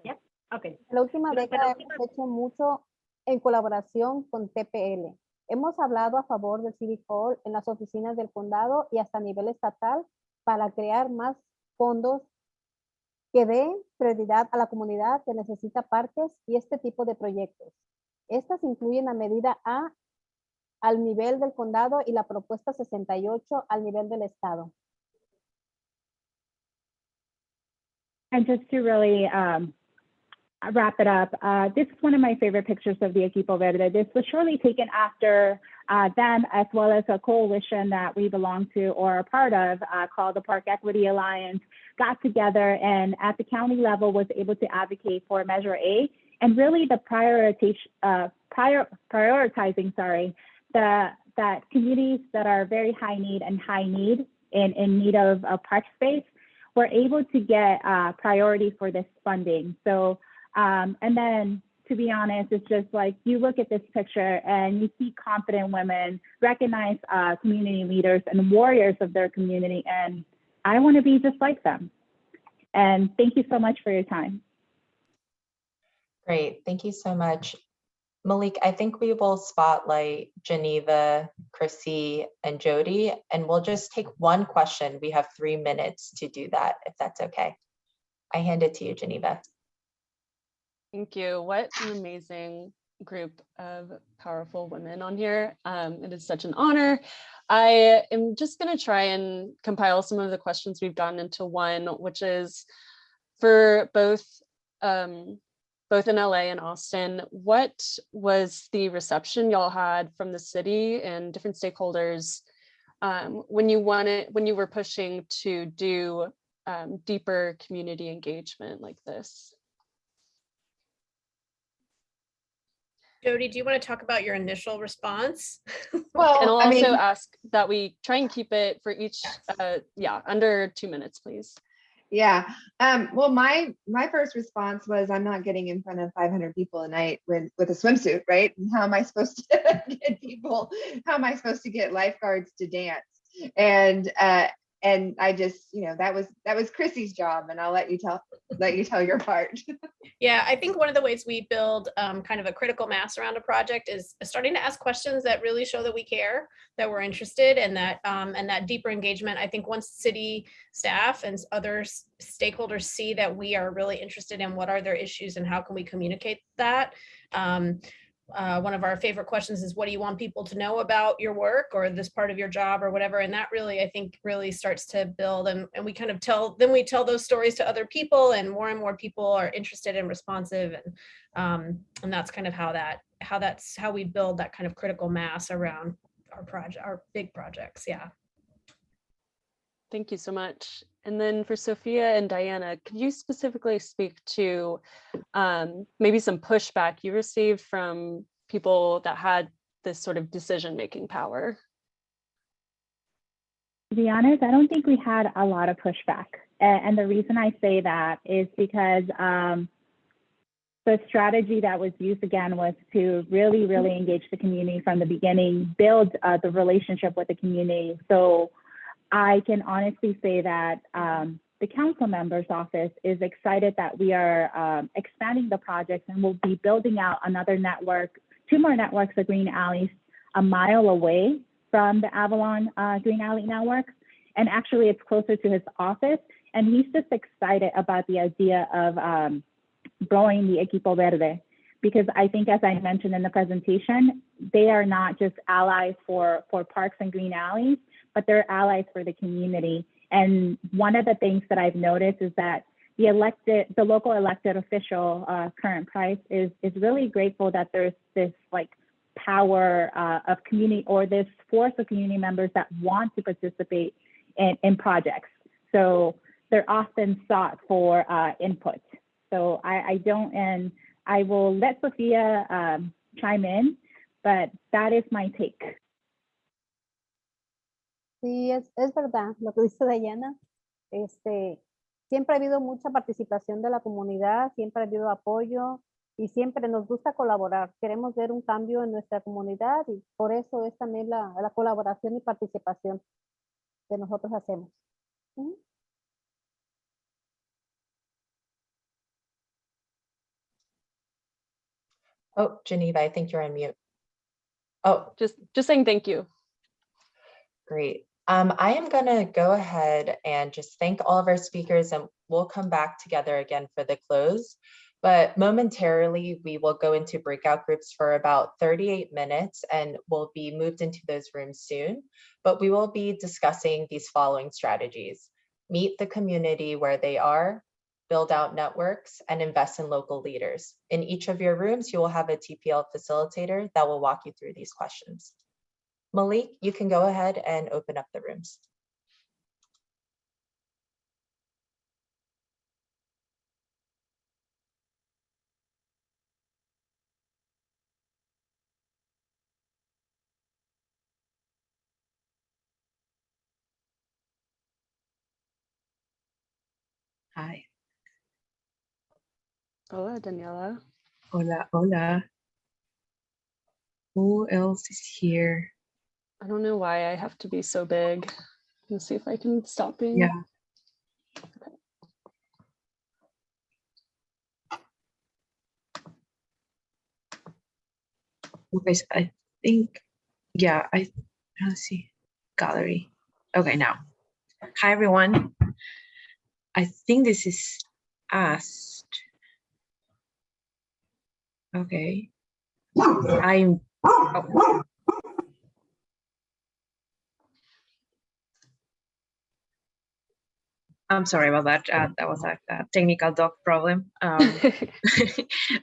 Yeah. Okay. En la última Durante década la última- hemos hecho mucho en colaboración con TPL. Hemos hablado a favor del City Hall en las oficinas del condado y hasta a nivel estatal para crear más fondos que den prioridad a la comunidad que necesita parques y este tipo de proyectos. Estas incluyen a medida A al nivel del condado y la propuesta 68 al nivel del estado. And just to really wrap it up, this is one of my favorite pictures of the Equipo Verde. This was surely taken after them, as well as a coalition that we belong to or are part of called the Park Equity Alliance, got together and at the county level was able to advocate for Measure A and really the prioritizing, that communities that are very high need and in need of park space were able to get priority for this funding. So, and then to be honest, it's just like you look at this picture and you see confident women, recognize community leaders and warriors of their community, and I want to be just like them. And thank you so much for your time. Great, thank you so much. Malik, I think we will spotlight Geneva, Chrissy, and Jody, and we'll just take one question. We have 3 minutes to do that, if that's okay. I hand it to you, Geneva. Thank you. What an amazing group of powerful women on here. It is such an honor. I am just going to try and compile some of the questions we've gotten into one, which is for both in LA and Austin. What was the reception y'all had from the city and different stakeholders when you were pushing to do deeper community engagement like this? Jody, do you want to talk about your initial response? Well, And I'll I also mean, ask that we try and keep it for each, under 2 minutes, please. Yeah. Well, my first response was, I'm not getting in front of 500 people a night with a swimsuit, right? And how am I supposed to get people? How am I supposed to get lifeguards to dance? And I just, that was Chrissy's job, and I'll let you tell your part. Yeah, I think one of the ways we build kind of a critical mass around a project is starting to ask questions that really show that we care, that we're interested, and that deeper engagement. I think once city staff and other stakeholders see that we are really interested in what are their issues and how can we communicate that. One of our favorite questions is, what do you want people to know about your work or this part of your job or whatever? And that really, I think, really starts to build, and we kind of tell those stories to other people, and more people are interested and responsive. And that's kind of how we build that kind of critical mass around our big projects. Yeah. Thank you so much. And then for Sophia and Diana, could you specifically speak to maybe some pushback you received from people that had this sort of decision-making power? To be honest, I don't think we had a lot of pushback. And the reason I say that is because the strategy that was used again was to really, really engage the community from the beginning, build the relationship with the community. So I can honestly say that the council member's office is excited that we are expanding the project, and we'll be building out another network, 2 more networks of green alleys a mile away from the Avalon Green Alley Network. And actually it's closer to his office. And he's just excited about the idea of growing the Equipo Verde, because I think, as I mentioned in the presentation, they are not just allies for parks and green alleys, but they're allies for the community. And one of the things that I've noticed is that the local elected official, Current Price, is really grateful that there's this like power of community, or this force of community members that want to participate in projects. So they're often sought for input. So I don't, and I will let Sophia chime in, but that is my take. Sí, es verdad lo que dice Diana. Siempre ha habido mucha participación de la comunidad, siempre ha habido apoyo y siempre nos gusta colaborar. Queremos ver un cambio en nuestra comunidad y por eso es también la colaboración y participación que nosotros hacemos. Oh, Geneva, I think you're on mute. Oh, Just saying thank you. great. I am gonna go ahead and just thank all of our speakers, and we'll come back together again for the close. But momentarily, we will go into breakout groups for about 38 minutes, and we'll be moved into those rooms soon. But we will be discussing these following strategies: meet the community where they are, build out networks, and invest in local leaders. In each of your rooms, you will have a TPL facilitator that will walk you through these questions. Malik, you can go ahead and open up the rooms. Hi. Hola, Daniela. Hola, hola. Who else is here? I don't know why I have to be so big. Let's see if I can stop being. Yeah. Okay, so I think, yeah, let's see, gallery. Okay, now. Hi, everyone. I think this is asked. Okay. I'm sorry about that. That was a technical dog problem.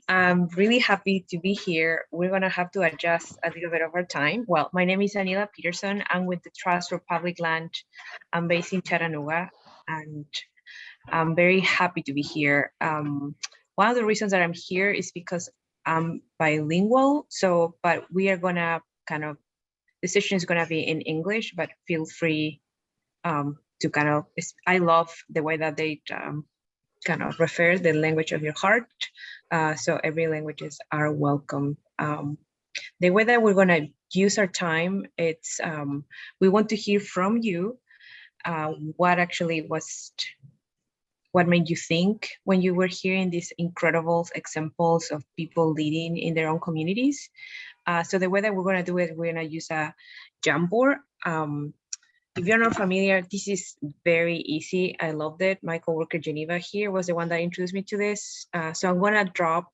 I'm really happy to be here. We're going to have to adjust a little bit of our time. Well, my name is Anila Peterson. I'm with the Trust for Public Land. I'm based in Chattanooga, and I'm very happy to be here. One of the reasons that I'm here is because I'm bilingual. But we are going to the session is going to be in English, but feel free to to kind of, I love the way that they kind of refer the language of your heart. So every languages are welcome. The way that we're gonna use our time, it's we want to hear from you what actually was, what made you think when you were hearing these incredible examples of people leading in their own communities. So the way that we're gonna do it, we're gonna use a Jamboard. If you're not familiar, this is very easy. I loved it. My coworker Geneva here was the one that introduced me to this. So I'm gonna drop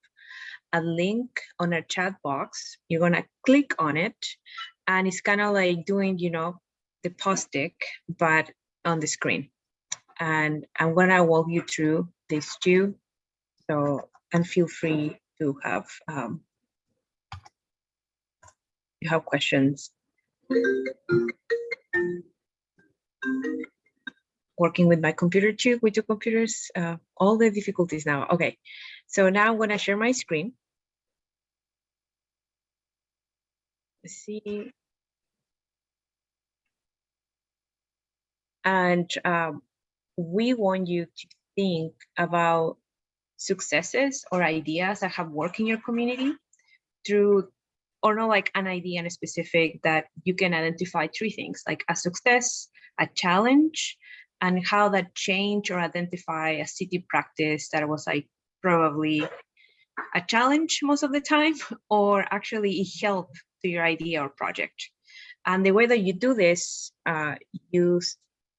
a link on a chat box. You're gonna click on it, and it's kind of like doing, you know, the post-it, but on the screen. And I'm gonna walk you through these two. So, and feel free to have, you have questions. Working with my computer too, with two computers, all the difficulties now. Okay, so now I'm gonna share my screen. Let's see. And we want you to think about successes or ideas that have worked in your community through, or not like an idea and a specific, that you can identify three things, like a success, a challenge, and how that change or identify a city practice that was like probably a challenge most of the time, or actually it helped to your idea or project. And the way that you do this, you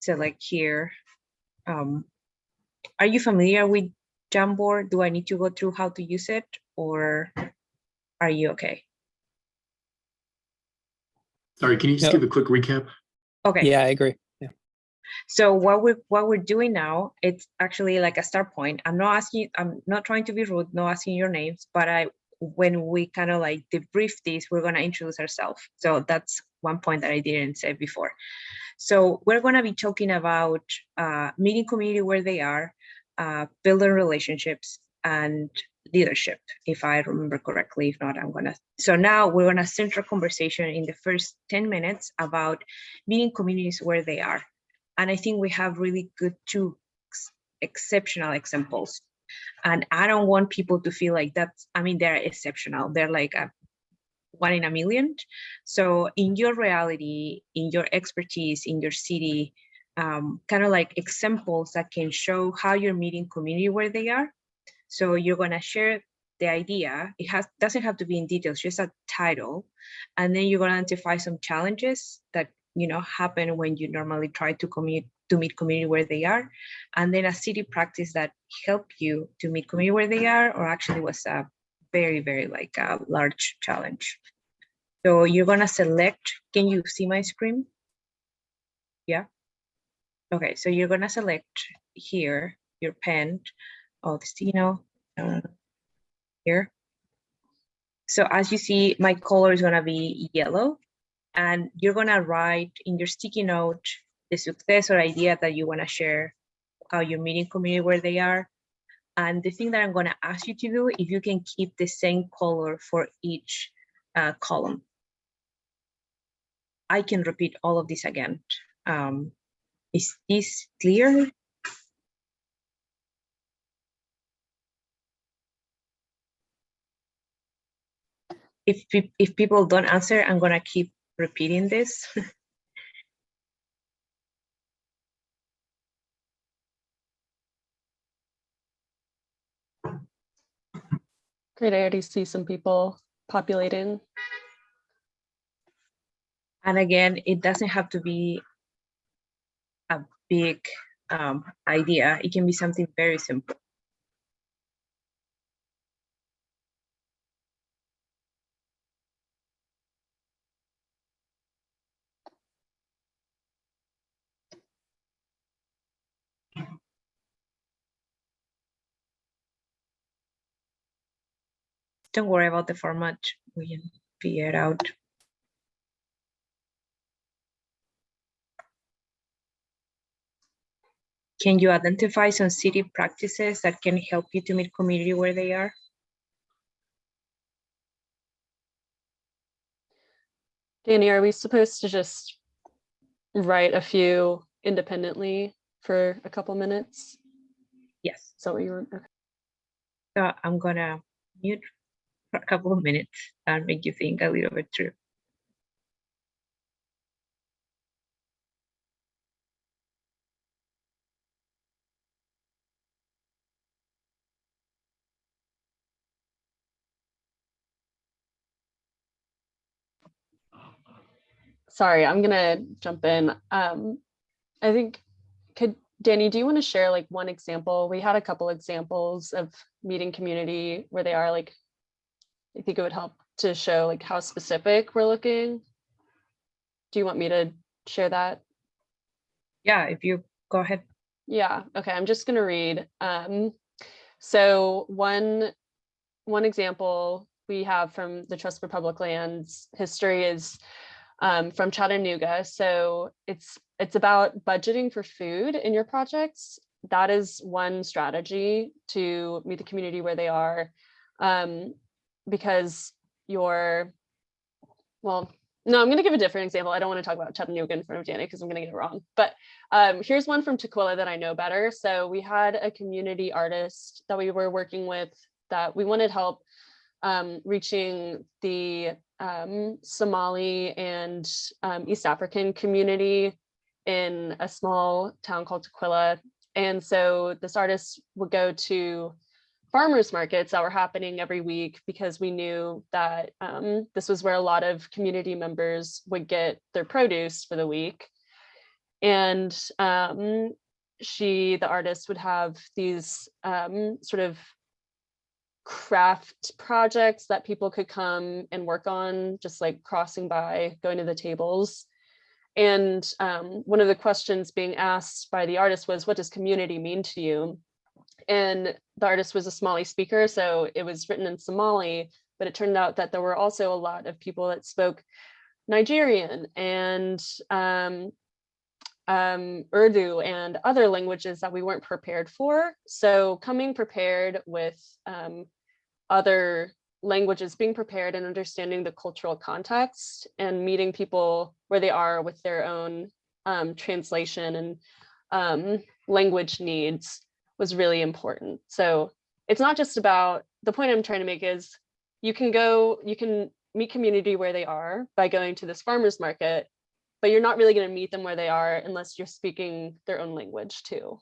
select here. Are you familiar with Jamboard? Do I need to go through how to use it, or are you okay? Sorry, can you just give a quick recap? Okay. Yeah, I agree. Yeah. So what we're doing now, it's actually like a start point. I'm not trying to be rude, not asking your names, but when we kind of like debrief this, we're gonna introduce ourselves. So that's one point that I didn't say before. So we're gonna be talking about meeting community where they are, building relationships, and leadership, if I remember correctly. If not, I'm gonna. So now we're gonna center a conversation in the first 10 minutes about meeting communities where they are. And I think we have really good two exceptional examples. And I don't want people to feel like that's, I mean, they're exceptional. They're like a 1 in a million. So in your reality, in your expertise, in your city, kind of like examples that can show how you're meeting community where they are. So you're gonna share the idea. It doesn't have to be in details, just a title. And then you're gonna identify some challenges that, you know, happen when you normally try to meet community where they are. And then a city practice that helped you to meet community where they are, or actually was a very, very like a large challenge. So you're gonna select, can you see my screen? Yeah. Okay, so you're gonna select here, your pen, destino, here. So as you see, my color is gonna be yellow, and you're gonna write in your sticky note the success or idea that you wanna share, how you're meeting community where they are. And the thing that I'm gonna ask you to do, if you can keep the same color for each column. I can repeat all of this again. Is this clear? If people don't answer, I'm gonna keep repeating this. Great, I already see some people populating. And again, it doesn't have to be a big idea. It can be something very simple. Don't worry about the format. We can figure it out. Can you identify some city practices that can help you to meet community where they are? Danny, are we supposed to just write a few independently for a couple minutes? Yes. So you were, okay. So I'm gonna mute for a couple of minutes and make you think a little bit through. Sorry, I'm gonna jump in. I think, Danny, do you want to share like one example? We had a couple examples of meeting community where they are like, I think it would help to show like how specific we're looking. Do you want me to share that? Yeah, if you go ahead. Yeah, okay, I'm just gonna read. So one example we have from the Trust for Public Lands history is from Chattanooga. So it's about budgeting for food in your projects. That is one strategy to meet the community where they are, because no, I'm going to give a different example. I don't want to talk about Chattanooga in front of Danny because I'm going to get it wrong. But here's one from Tukwila that I know better. So we had a community artist that we were working with that we wanted help reaching the Somali and East African community in a small town called Tukwila. And so this artist would go to farmers markets that were happening every week because we knew that this was where a lot of community members would get their produce for the week. And the artist would have these sort of craft projects that people could come and work on, just like crossing by, going to the tables. And one of the questions being asked by the artist was, what does community mean to you? And the artist was a Somali speaker, so it was written in Somali, but it turned out that there were also a lot of people that spoke Nigerian and Urdu and other languages that we weren't prepared for. So coming prepared with other languages, being prepared and understanding the cultural context and meeting people where they are with their own translation and language needs was really important. So it's not just about, the point I'm trying to make is you can meet community where they are by going to this farmer's market, but you're not really going to meet them where they are unless you're speaking their own language too.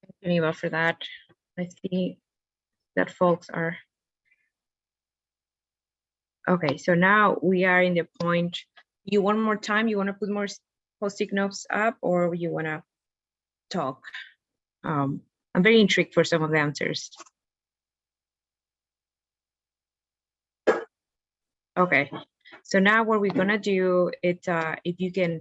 Thank you, Eva, for that. I see that folks are. Okay, so now we are in the point, you want more time? You want to put more post-it notes up, or you want to talk? I'm very intrigued for some of the answers. Okay, so now what we're gonna do is if you can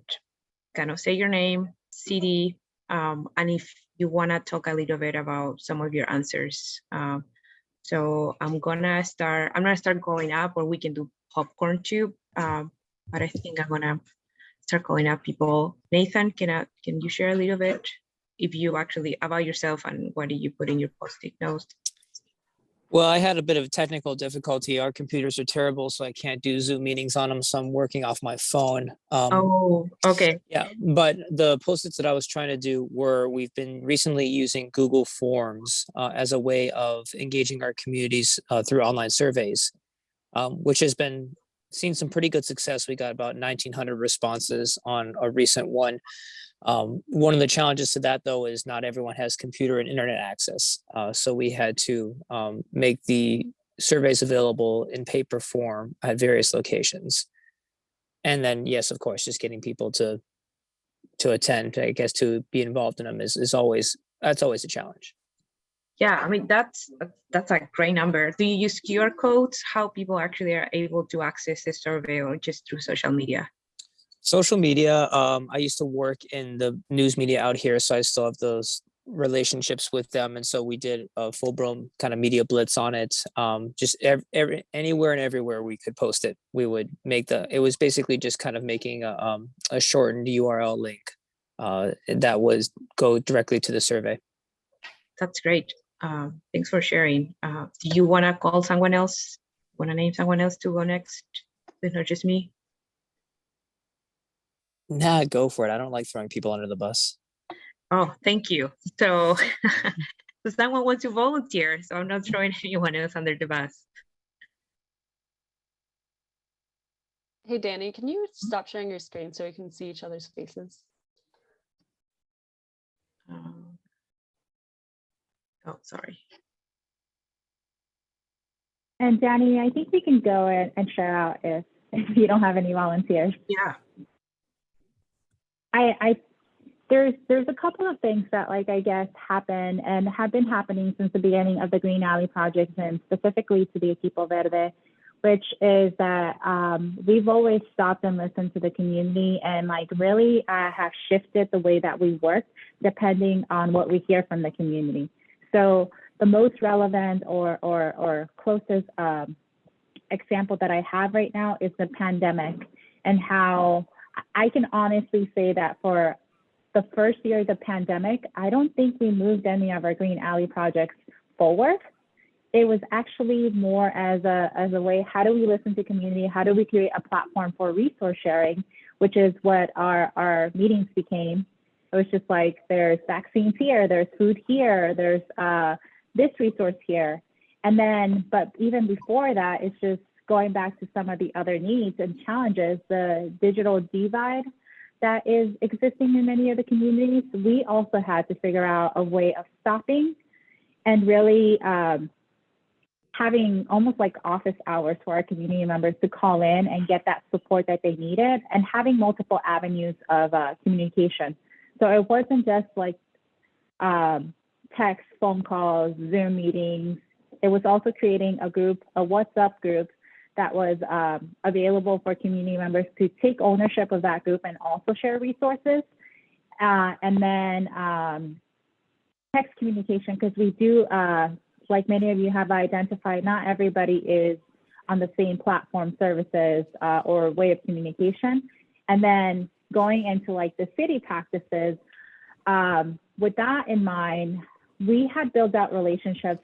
kind of say your name, city, and if you wanna talk a little bit about some of your answers. So I'm gonna start going up, or we can do popcorn too. But I think I'm gonna start calling up people. Nathan, can you share a little bit if you actually about yourself and what do you put in your post-it notes? Well, I had a bit of technical difficulty. Our computers are terrible, so I can't do Zoom meetings on them. So I'm working off my phone. Oh, okay. Yeah, but the post-its that I was trying to do were, we've been recently using Google Forms as a way of engaging our communities through online surveys, which has been seen some pretty good success. We got about 1,900 responses on a recent one. One of the challenges to that, though, is not everyone has computer and internet access. So we had to make the surveys available in paper form at various locations. And then, yes, of course, just getting people to attend, I guess, to be involved in them is always a challenge. Yeah, I mean, that's a great number. Do you use QR codes? How people actually are able to access the survey, or just through social media? Social media, I used to work in the news media out here, so I still have those relationships with them. And so we did a full-blown kind of media blitz on it. Just anywhere and everywhere we could post it, we would make it was basically just kind of making a shortened URL link that was go directly to the survey. That's great. Thanks for sharing. Do you want to call someone else? Want to name someone else to go next? It's not just me. Nah, go for it. I don't like throwing people under the bus. Oh, thank you. So, so someone wants to volunteer, so I'm not throwing anyone else under the bus. Hey, Danny, can you stop sharing your screen so we can see each other's faces? Oh, sorry. And Danny, I think we can go and share out if you don't have any volunteers. Yeah. There's a couple of things that I guess happen and have been happening since the beginning of the Green Alley project and specifically to the Equipo Verde, which is that we've always stopped and listened to the community and really have shifted the way that we work depending on what we hear from the community. So the most relevant or closest example that I have right now is the pandemic and how I can honestly say that for the first year of the pandemic, I don't think we moved any of our Green Alley projects forward. It was actually more as a way, how do we listen to community? How do we create a platform for resource sharing, which is what our meetings became. It was just there's vaccines here, there's food here, there's this resource here. And then, but even before that, it's just going back to some of the other needs and challenges, the digital divide that is existing in many of the communities. We also had to figure out a way of stopping and really having almost office hours for our community members to call in and get that support that they needed and having multiple avenues of communication. So it wasn't just text, phone calls, Zoom meetings. It was also creating a group, a WhatsApp group that was available for community members to take ownership of that group and also share resources. And then text communication, because we do, like many of you have identified, not everybody is on the same platform services or way of communication. And then going into the city practices, with that in mind, we had built out relationships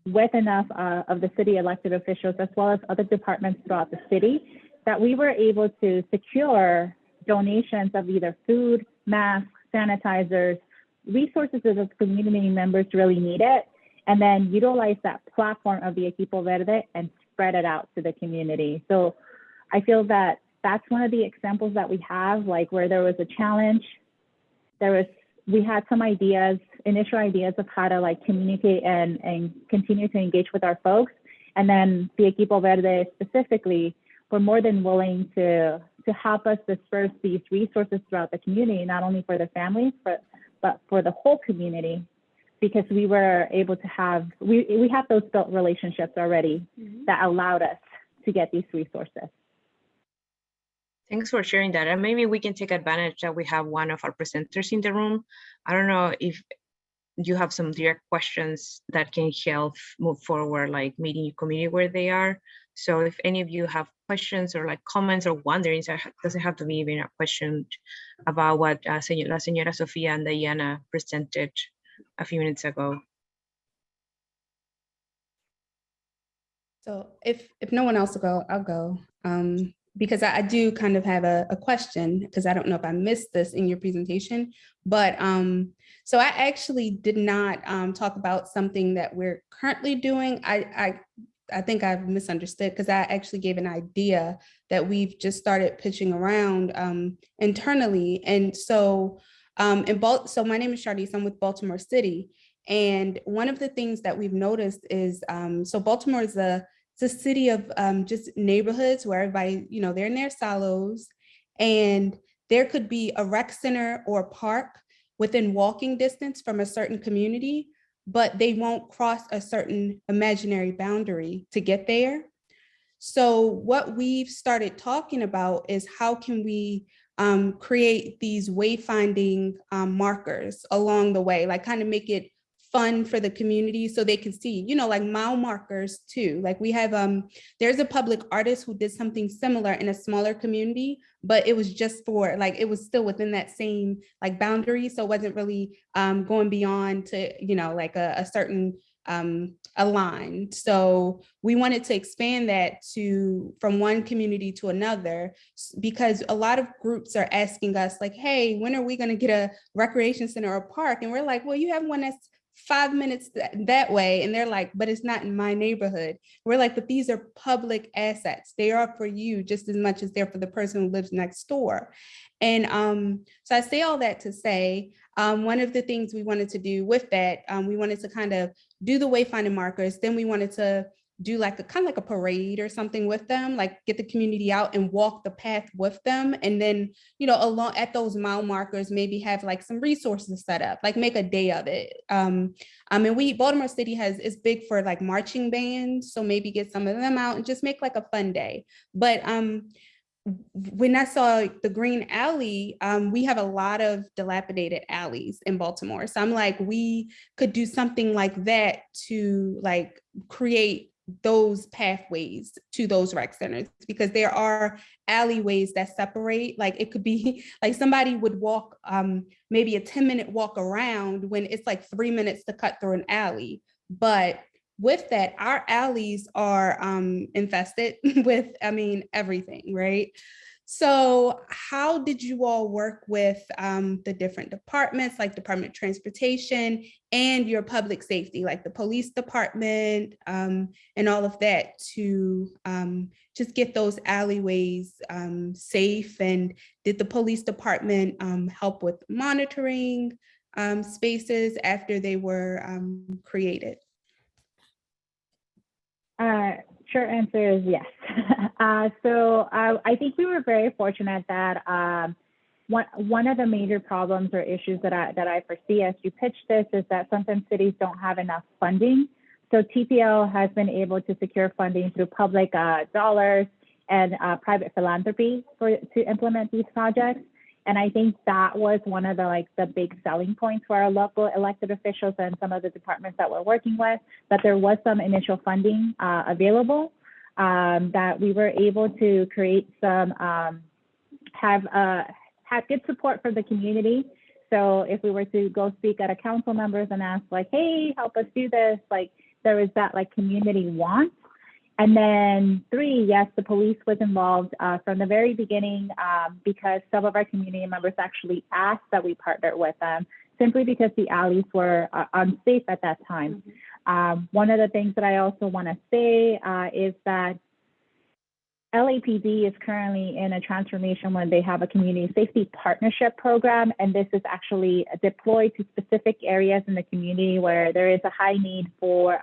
with enough of the city elected officials as well as other departments throughout the city that we were able to secure donations of either food, masks, sanitizers, resources that the community members really needed, and then utilize that platform of the Equipo Verde and spread it out to the community. So I feel that that's one of the examples that we have, where there was a challenge, we had some ideas, initial ideas of how to communicate and continue to engage with our folks. And then the Equipo Verde specifically were more than willing to help us disperse these resources throughout the community, not only for the families, but for the whole community, because we were able to have, we have those built relationships already that allowed us to get these resources. Thanks for sharing that. And maybe we can take advantage that we have one of our presenters in the room. I don't know if you have some direct questions that can help move forward, meeting your community where they are. So if any of you have questions or comments or wonderings, it doesn't have to be even a question about what La Señora Sofia and Diana presented a few minutes ago. So if no one else will go, I'll go. Because I do kind of have a question, because I don't know if I missed this in your presentation, but so I actually did not talk about something that we're currently doing. I think I've misunderstood, because I actually gave an idea that we've just started pitching around internally. And so so my name is Charlize, I'm with Baltimore City. And one of the things that we've noticed is, so Baltimore is it's a city of just neighborhoods where everybody, they're in their silos, and there could be a rec center or a park within walking distance from a certain community, but they won't cross a certain imaginary boundary to get there. So what we've started talking about is how can we create these wayfinding markers along the way, kind of make it fun for the community so they can see, mile markers too. We have, there's a public artist who did something similar in a smaller community, but it was just for, it was still within that same boundary. So it wasn't really going beyond to, a certain aligned. So we wanted to expand that from one community to another, because a lot of groups are asking us like, hey, when are we going to get a recreation center or park? And we're like, well, you have one that's 5 minutes that way. And they're like, but it's not in my neighborhood. We're like, but these are public assets. They are for you just as much as they're for the person who lives next door. And so I say all that to say, one of the things we wanted to do with that, we wanted to kind of do the wayfinding markers. Then we wanted to do like a kind of like a parade or something with them, like get the community out and walk the path with them. And then, you know, along at those mile markers, maybe have like some resources set up, like make a day of it. And Baltimore City is big for like marching bands. So maybe get some of them out and just make like a fun day. But when I saw the green alley, we have a lot of dilapidated alleys in Baltimore. So I'm like, we could do something like that to like create those pathways to those rec centers, because there are alleyways that separate. Like it could be like somebody would walk maybe a 10-minute walk around when it's like 3 minutes to cut through an alley. But with that, our alleys are infested with, everything, right? So how did you all work with the different departments, like Department of Transportation and your public safety, like the police department and all of that, to just get those alleyways safe? And did the police department help with monitoring spaces after they were created? Short answer is yes. So I think we were very fortunate that one of the major problems or issues that I foresee as you pitch this is that sometimes cities don't have enough funding. So TPL has been able to secure funding through public dollars and private philanthropy to implement these projects. And I think that was one of the big selling points for our local elected officials and some of the departments that we're working with, that there was some initial funding available, that we were able to create some, have good support from the community. So if we were to go speak at a council members and ask like, hey, help us do this, like there was that like community want. And then 3, yes, the police was involved from the very beginning, because some of our community members actually asked that we partner with them simply because the alleys were unsafe at that time. One of the things that I also want to say is that LAPD is currently in a transformation where they have a community safety partnership program, and this is actually deployed to specific areas in the community where there is a high need for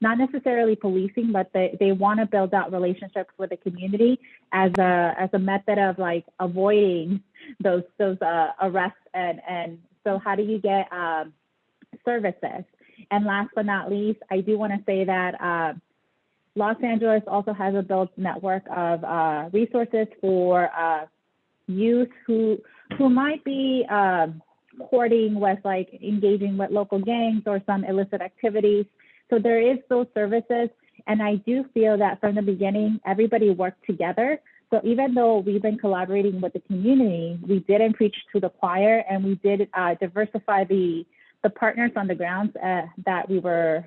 not necessarily policing, but they want to build out relationships with the community as a method of like avoiding those arrests. And so how do you get services? And last but not least, I do want to say that Los Angeles also has a built network of resources for youth who might be courting with like engaging with local gangs or some illicit activities. So there is those services. And I do feel that from the beginning, everybody worked together. So even though we've been collaborating with the community, we didn't preach to the choir, and we did diversify the partners on the grounds that we were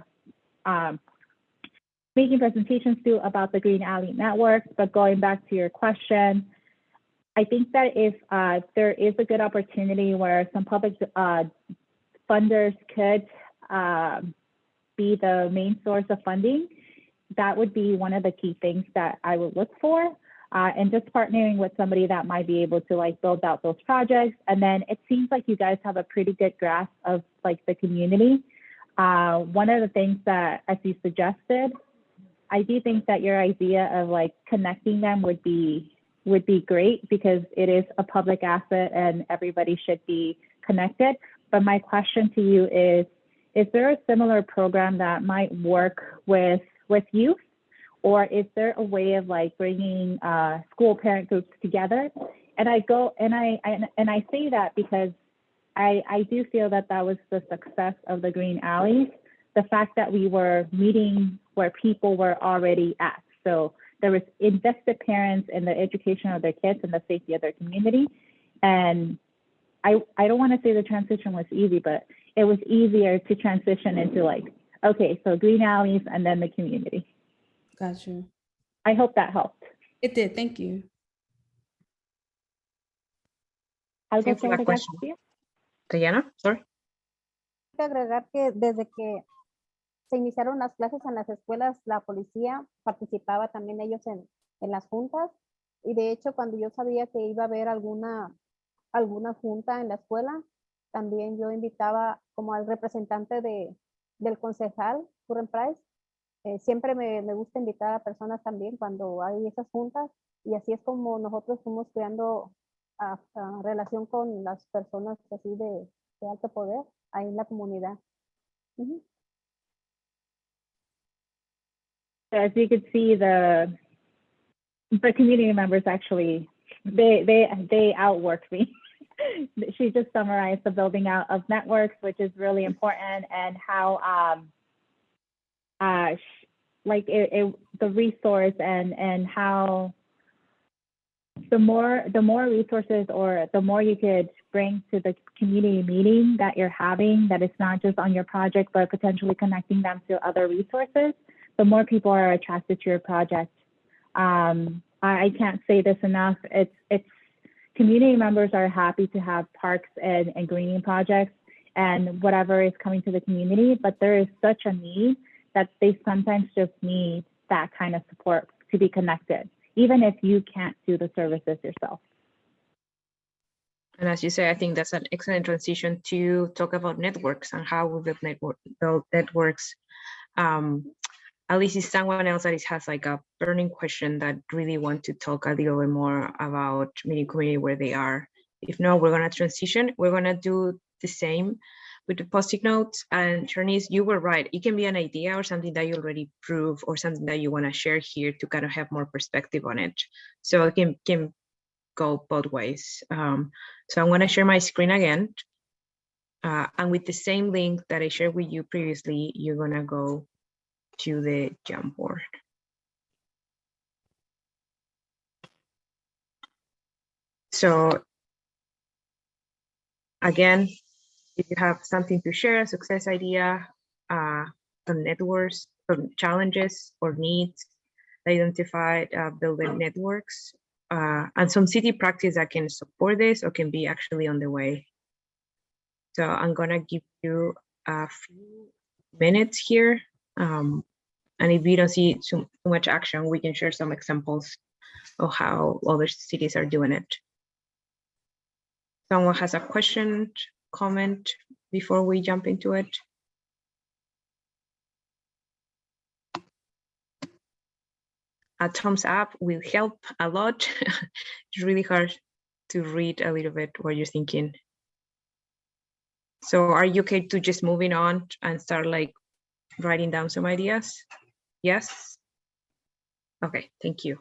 making presentations to about the Green Alley Network. But going back to your question, I think that if there is a good opportunity where some public funders could be the main source of funding, that would be one of the key things that I would look for. And just partnering with somebody that might be able to like build out those projects. And then it seems like you guys have a pretty good grasp of like the community. One of the things that, as you suggested, I do think that your idea of like connecting them would be great, because it is a public asset and everybody should be connected. But my question to you is there a similar program that might work with youth? Or is there a way of like bringing school parent groups together? And I say that because I do feel that was the success of the Green Alleys, the fact that we were meeting where people were already at. So there was invested parents in the education of their kids and the safety of their community. And I don't want to say the transition was easy, but it was easier to transition into like Okay, so green alleys and then the community. Got you. I hope that helped. It did. Thank you. Algo Thanks for que that agregar, question. Sofía? Diana, sorry. Que agregar que desde que se iniciaron las clases en las escuelas, la policía participaba también ellos en las juntas. Y de hecho, cuando yo sabía que iba a haber alguna junta en la escuela, también yo invitaba como al representante del concejal, Curren Price. Siempre me gusta invitar a personas también cuando hay esas juntas. Y así es como nosotros fuimos creando relación con las personas así de alto poder ahí en la comunidad. Ujú. So as you could see, the community members actually, they outworked me. She just summarized the building out of networks, which is really important, and how the resource and how the more resources or the more you could bring to the community meeting that you're having, that it's not just on your project, but potentially connecting them to other resources, the more people are attracted to your project. I can't say this enough. It's community members are happy to have parks and greening projects and whatever is coming to the community, but there is such a need that they sometimes just need that kind of support to be connected, even if you can't do the services yourself. And as you say, I think that's an excellent transition to talk about networks and how we build networks. At least is someone else that has like a burning question that really want to talk a little bit more about meeting community where they are. If not, we're gonna transition. We're gonna do the same with the Post-it notes. And Charnice, you were right. It can be an idea or something that you already prove or something that you wanna share here to kind of have more perspective on it. So it can go both ways. So I'm gonna share my screen again. And with the same link that I shared with you previously, you're gonna go to the Jamboard. So again, if you have something to share, a success idea, some networks, some challenges or needs identified, building networks, and some city practice that can support this or can be actually on the way. So I'm gonna give you a few minutes here. And if you don't see too much action, we can share some examples of how other cities are doing it. Someone has a question, comment before we jump into it? A thumbs up will help a lot. It's really hard to read a little bit what you're thinking. So are you okay to just moving on and start like writing down some ideas? Yes? Okay, thank you.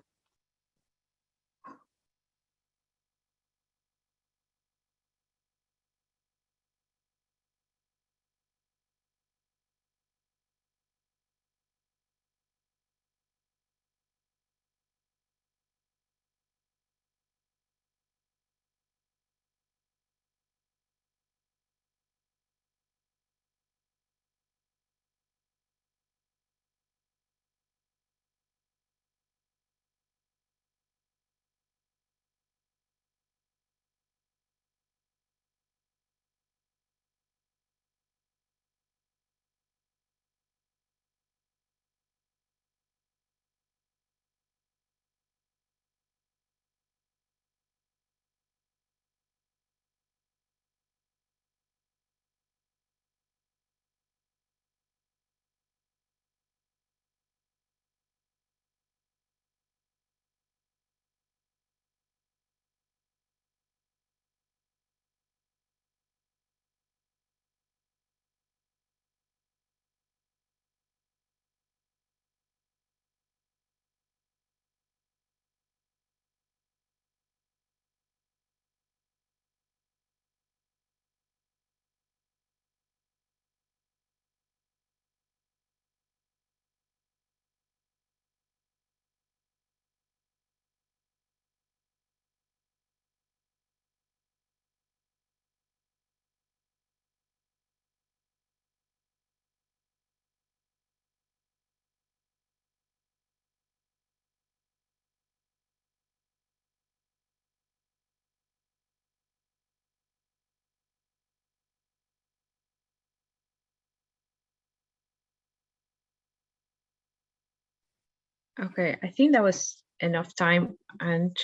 Okay, I think that was enough time, and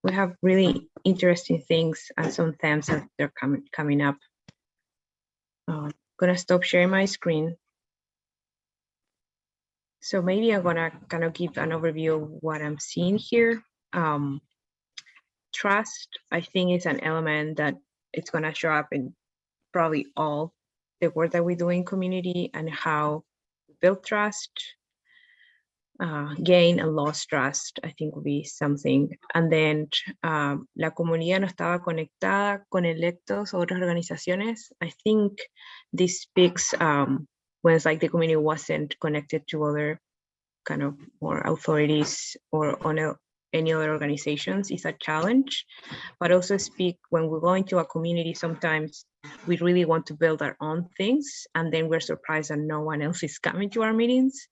we have really interesting things and some themes that they're coming up. I'm gonna stop sharing my screen. So maybe I'm gonna kind of give an overview of what I'm seeing here. Trust, I think, is an element that it's gonna show up in probably all the work that we do in community and how we build trust. Gain and lost trust, I think, will be something. And then la comunidad no estaba conectada con electos o otras organizaciones. I think this speaks when it's like the community wasn't connected to other kind of more authorities or on any other organizations is a challenge, but also speak when we go into a community, sometimes we really want to build our own things and then we're surprised that no one else is coming to our meetings.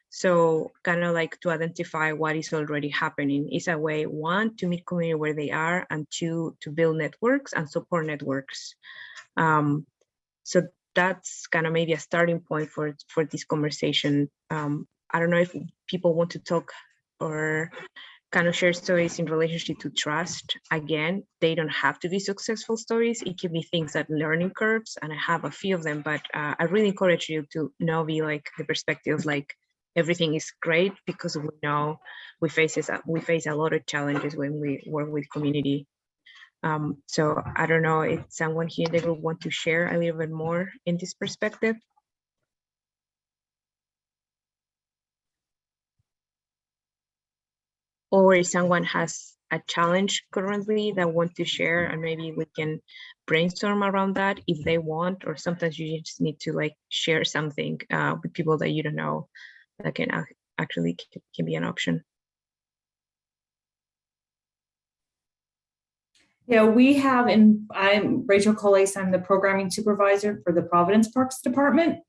So kind of like to identify what is already happening is a way, one, to meet community where they are, and two, to build networks and support networks. So that's kind of maybe a starting point for this conversation. I don't know if people want to talk or kind of share stories in relationship to trust. Again, they don't have to be successful stories. It can be things that learning curves, and I have a few of them, but I really encourage you to not be like the perspective like everything is great, because we know we face a lot of challenges when we work with community. So I don't know if someone here they will want to share a little bit more in this perspective. Or if someone has a challenge currently that want to share, and maybe we can brainstorm around that if they want, or sometimes you just need to like share something with people that you don't know, that can actually can be an option. Yeah, we have, I'm Rachel Coles, I'm the programming supervisor for the Providence Parks Department.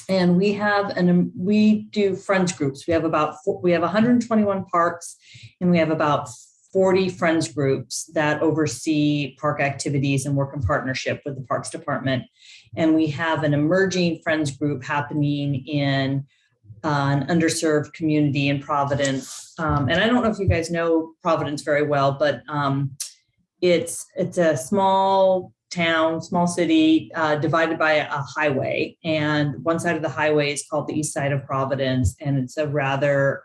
And we do friends groups. We have 121 parks, and we have about 40 friends groups that oversee park activities and work in partnership with the Parks Department. And we have an emerging friends group happening in an underserved community in Providence. And I don't know if you guys know Providence very well, but it's a small town, small city, divided by a highway. And one side of the highway is called the east side of Providence. And it's a rather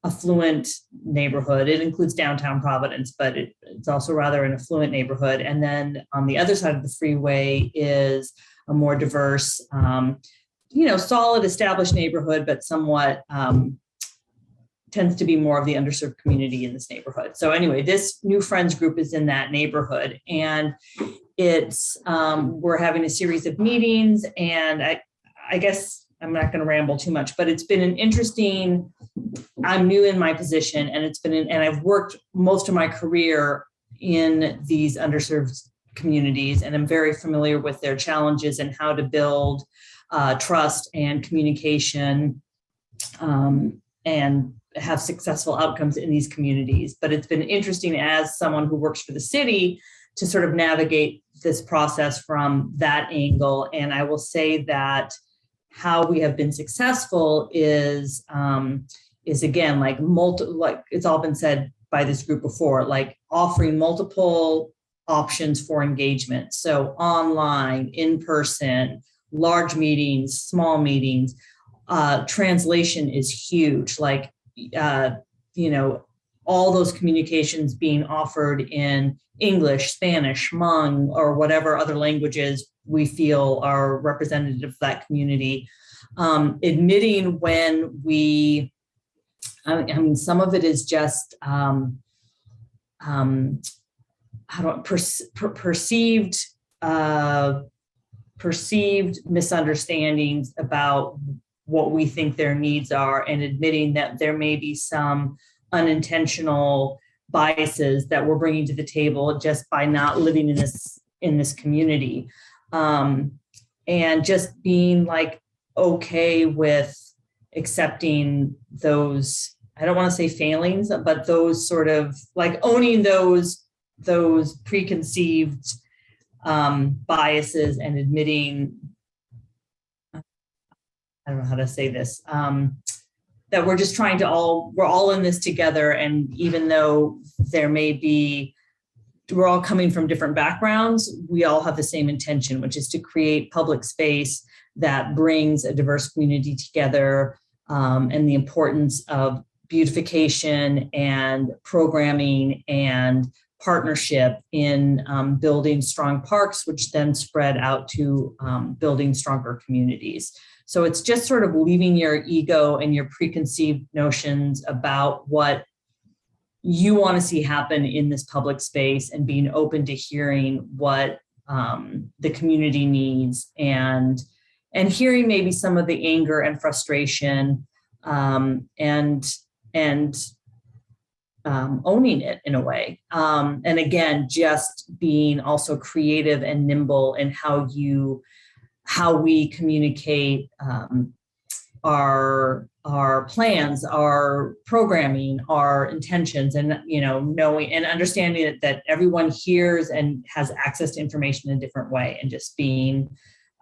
affluent neighborhood. It includes downtown Providence, but it's also rather an affluent neighborhood. And then on the other side of the freeway is a more diverse, solid established neighborhood, but somewhat tends to be more of the underserved community in this neighborhood. So anyway, this new friends group is in that neighborhood, and it's we're having a series of meetings, and I guess I'm not going to ramble too much, but it's been an interesting, I'm new in my position, and and I've worked most of my career in these underserved communities, and I'm very familiar with their challenges and how to build trust and communication and have successful outcomes in these communities. But it's been interesting as someone who works for the city to sort of navigate this process from that angle. And I will say that how we have been successful is again, like it's all been said by this group before, like offering multiple options for engagement. So online, in person, large meetings, small meetings, translation is huge. Like, all those communications being offered in English, Spanish, Hmong, or whatever other languages we feel are representative of that community. Admitting when some of it is just perceived misunderstandings about what we think their needs are, and admitting that there may be some unintentional biases that we're bringing to the table just by not living in this community, and just being like okay with accepting those, I don't want to say failings, but those sort of like owning those preconceived biases and admitting, I don't know how to say this, that we're just trying to we're all in this together. And even though we're all coming from different backgrounds, we all have the same intention, which is to create public space that brings a diverse community together, and the importance of beautification and programming and partnership in building strong parks, which then spread out to building stronger communities. So it's just sort of leaving your ego and your preconceived notions about what you want to see happen in this public space and being open to hearing what the community needs, and hearing maybe some of the anger and frustration, and owning it in a way. And again, just being also creative and nimble in how we communicate our plans, our programming, our intentions, and knowing and understanding that everyone hears and has access to information in a different way, and just being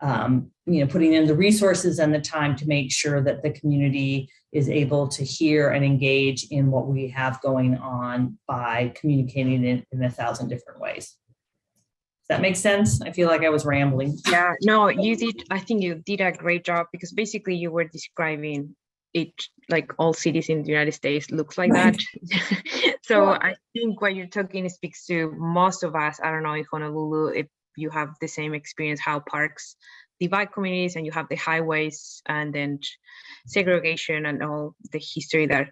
putting in the resources and the time to make sure that the community is able to hear and engage in what we have going on by communicating in 1,000 different ways. Does that make sense? I feel like I was rambling. Yeah, no, you did. I think you did a great job, because basically you were describing it like all cities in the United States looks like that. So I think what you're talking speaks to most of us. I don't know if Honolulu, if you have the same experience, how parks divide communities, and you have the highways and then segregation and all the history that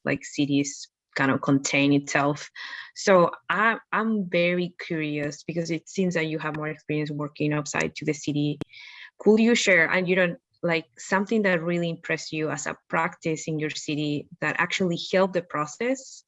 like cities kind of contain itself. So I'm very curious, because it seems that you have more experience working outside to the city. Could you share, and you don't like something that really impressed you as a practice in your city that actually helped the process,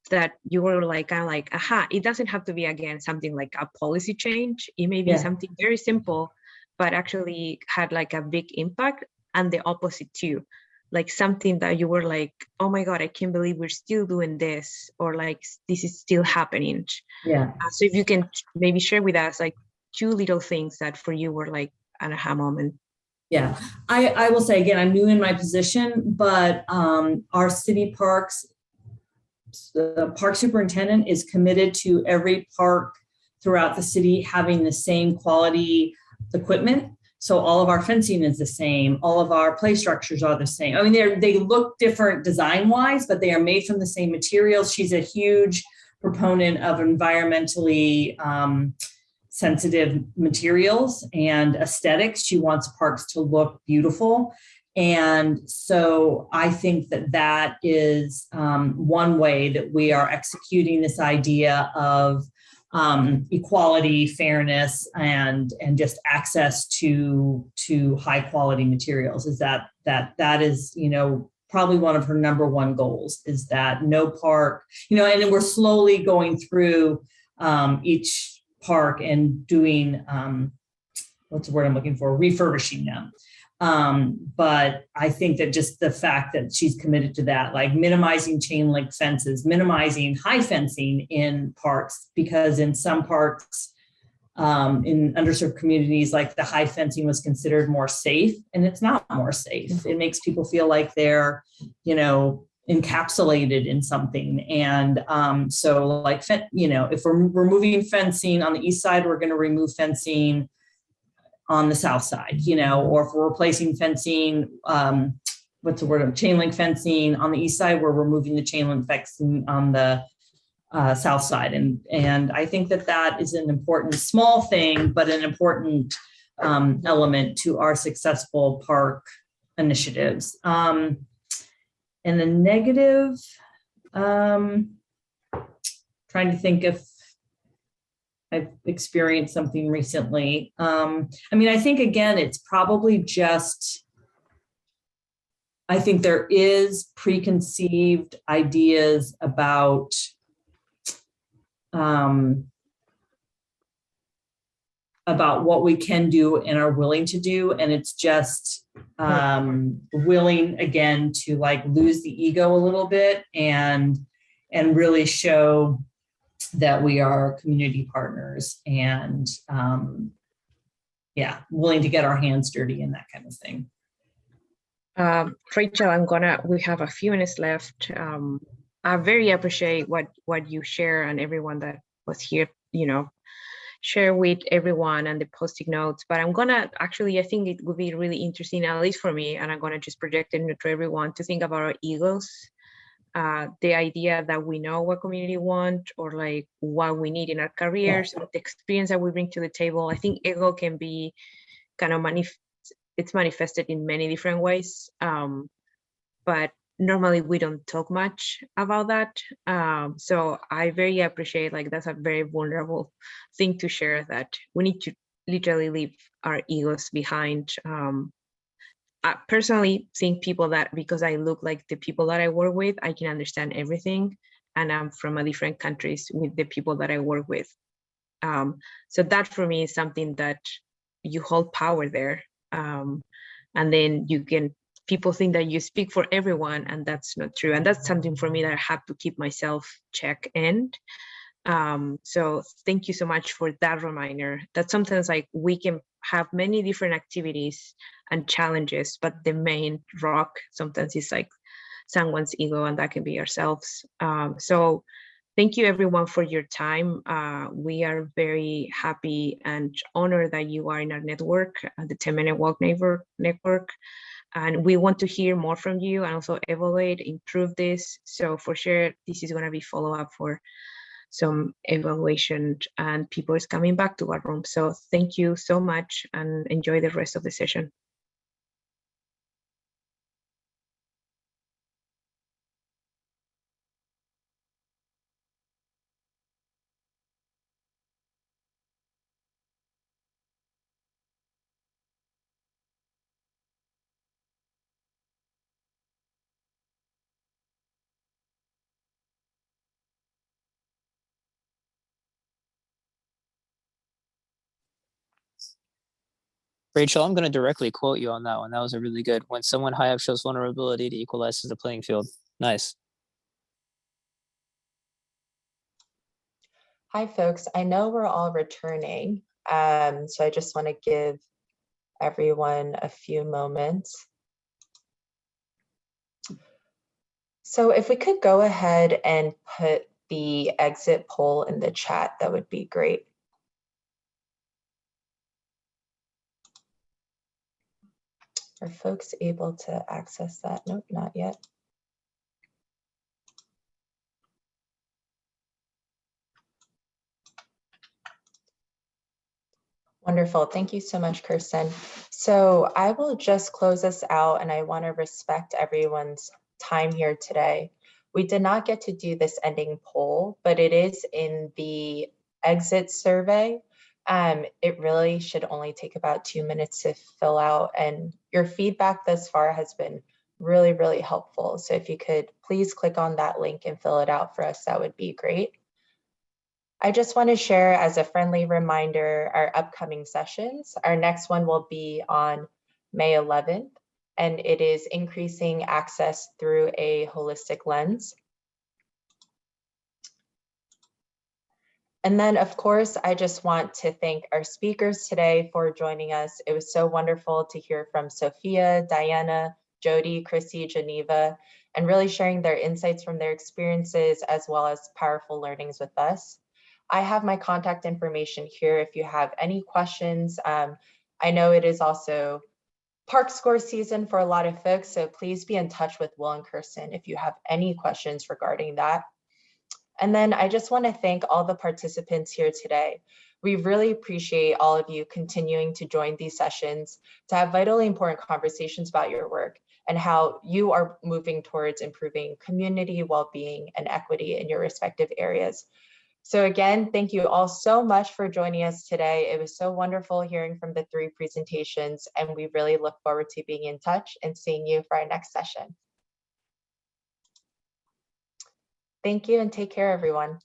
that you were like kind of like, aha, it doesn't have to be again something like a policy change. It may be something very simple, but actually had like a big impact, and the opposite too. Like something that you were like, oh my God, I can't believe we're still doing this, or like this is still happening. Yeah. So if you can maybe share with us like 2 little things that for you were like an aha moment. Yeah, I will say again, I'm new in my position, but our city parks, the park superintendent is committed to every park throughout the city having the same quality equipment. So all of our fencing is the same. All of our play structures are the same. I mean, they look different design-wise, but they are made from the same materials. She's a huge proponent of environmentally sensitive materials and aesthetics. She wants parks to look beautiful. And so I think that is one way that we are executing this idea of equality, fairness, and just access to high quality materials. Is that is, probably one of her number one goals, is that no park, and we're slowly going through each park and doing, what's the word I'm looking for? Refurbishing them. But I think that just the fact that she's committed to that, like minimizing chain link fences, minimizing high fencing in parks, because in some parks, in underserved communities, like the high fencing was considered more safe, and it's not more safe. It makes people feel like they're, encapsulated in something. And so like, if we're removing fencing on the east side, we're going to remove fencing on the south side, or if we're replacing fencing, chain link fencing on the east side, we're removing the chain link fencing on the south side. And I think that is an important small thing, but an important element to our successful park initiatives. And the negative, trying to think if I've experienced something recently. I think, again, it's probably just, I think there is preconceived ideas about what we can do and are willing to do. And it's just willing, again, to like lose the ego a little bit and really show that we are community partners and willing to get our hands dirty and that kind of thing. Rachel, we have a few minutes left. I very appreciate what you share and everyone that was here, share with everyone and the posting notes, but I think it would be really interesting, at least for me, and I'm gonna just project it to everyone to think about our egos. The idea that we know what community want or like what we need in our careers, or the experience that we bring to the table. I think ego can be kind of it's manifested in many different ways. But normally we don't talk much about that. So I very appreciate, like, that's a very vulnerable thing to share, that we need to literally leave our egos behind. I personally think people that, because I look like the people that I work with, I can understand everything. And I'm from a different countries with the people that I work with. So that for me is something that you hold power there. And then people think that you speak for everyone, and that's not true. And that's something for me that I have to keep myself check in. So thank you so much for that reminder, that sometimes like we can have many different activities and challenges, but the main rock sometimes is like someone's ego, and that can be ourselves. So thank you everyone for your time. We are very happy and honored that you are in our network, the 10-Minute Walk network. And we want to hear more from you and also evaluate, improve this. So for sure, this is going to be follow-up for some evaluation, and people is coming back to our room. So thank you so much, and enjoy the rest of the session. Rachel, I'm going to directly quote you on that one. That was a really good. When someone high up shows vulnerability, to equalizes the playing field. Nice. Hi, folks. I know we're all returning, so I just want to give everyone a few moments. So if we could go ahead and put the exit poll in the chat, that would be great. Are folks able to access that? Nope, not yet. Wonderful. Thank you so much, Kirsten. So I will just close us out, and I want to respect everyone's time here today. We did not get to do this ending poll, but it is in the exit survey. It really should only take about 2 minutes to fill out, and your feedback thus far has been really, really helpful. So if you could please click on that link and fill it out for us, that would be great. I just want to share as a friendly reminder our upcoming sessions. Our next one will be on May 11th, and it is increasing access through a holistic lens. And then, of course, I just want to thank our speakers today for joining us. It was so wonderful to hear from Sophia, Diana, Jody, Chrissy, Geneva, and really sharing their insights from their experiences as well as powerful learnings with us. I have my contact information here if you have any questions. I know it is also park score season for a lot of folks, so please be in touch with Will and Kirsten if you have any questions regarding that. And then I just want to thank all the participants here today. We really appreciate all of you continuing to join these sessions to have vitally important conversations about your work and how you are moving towards improving community well-being and equity in your respective areas. So again, thank you all so much for joining us today. It was so wonderful hearing from the 3 presentations, and we really look forward to being in touch and seeing you for our next session. Thank you and take care, everyone.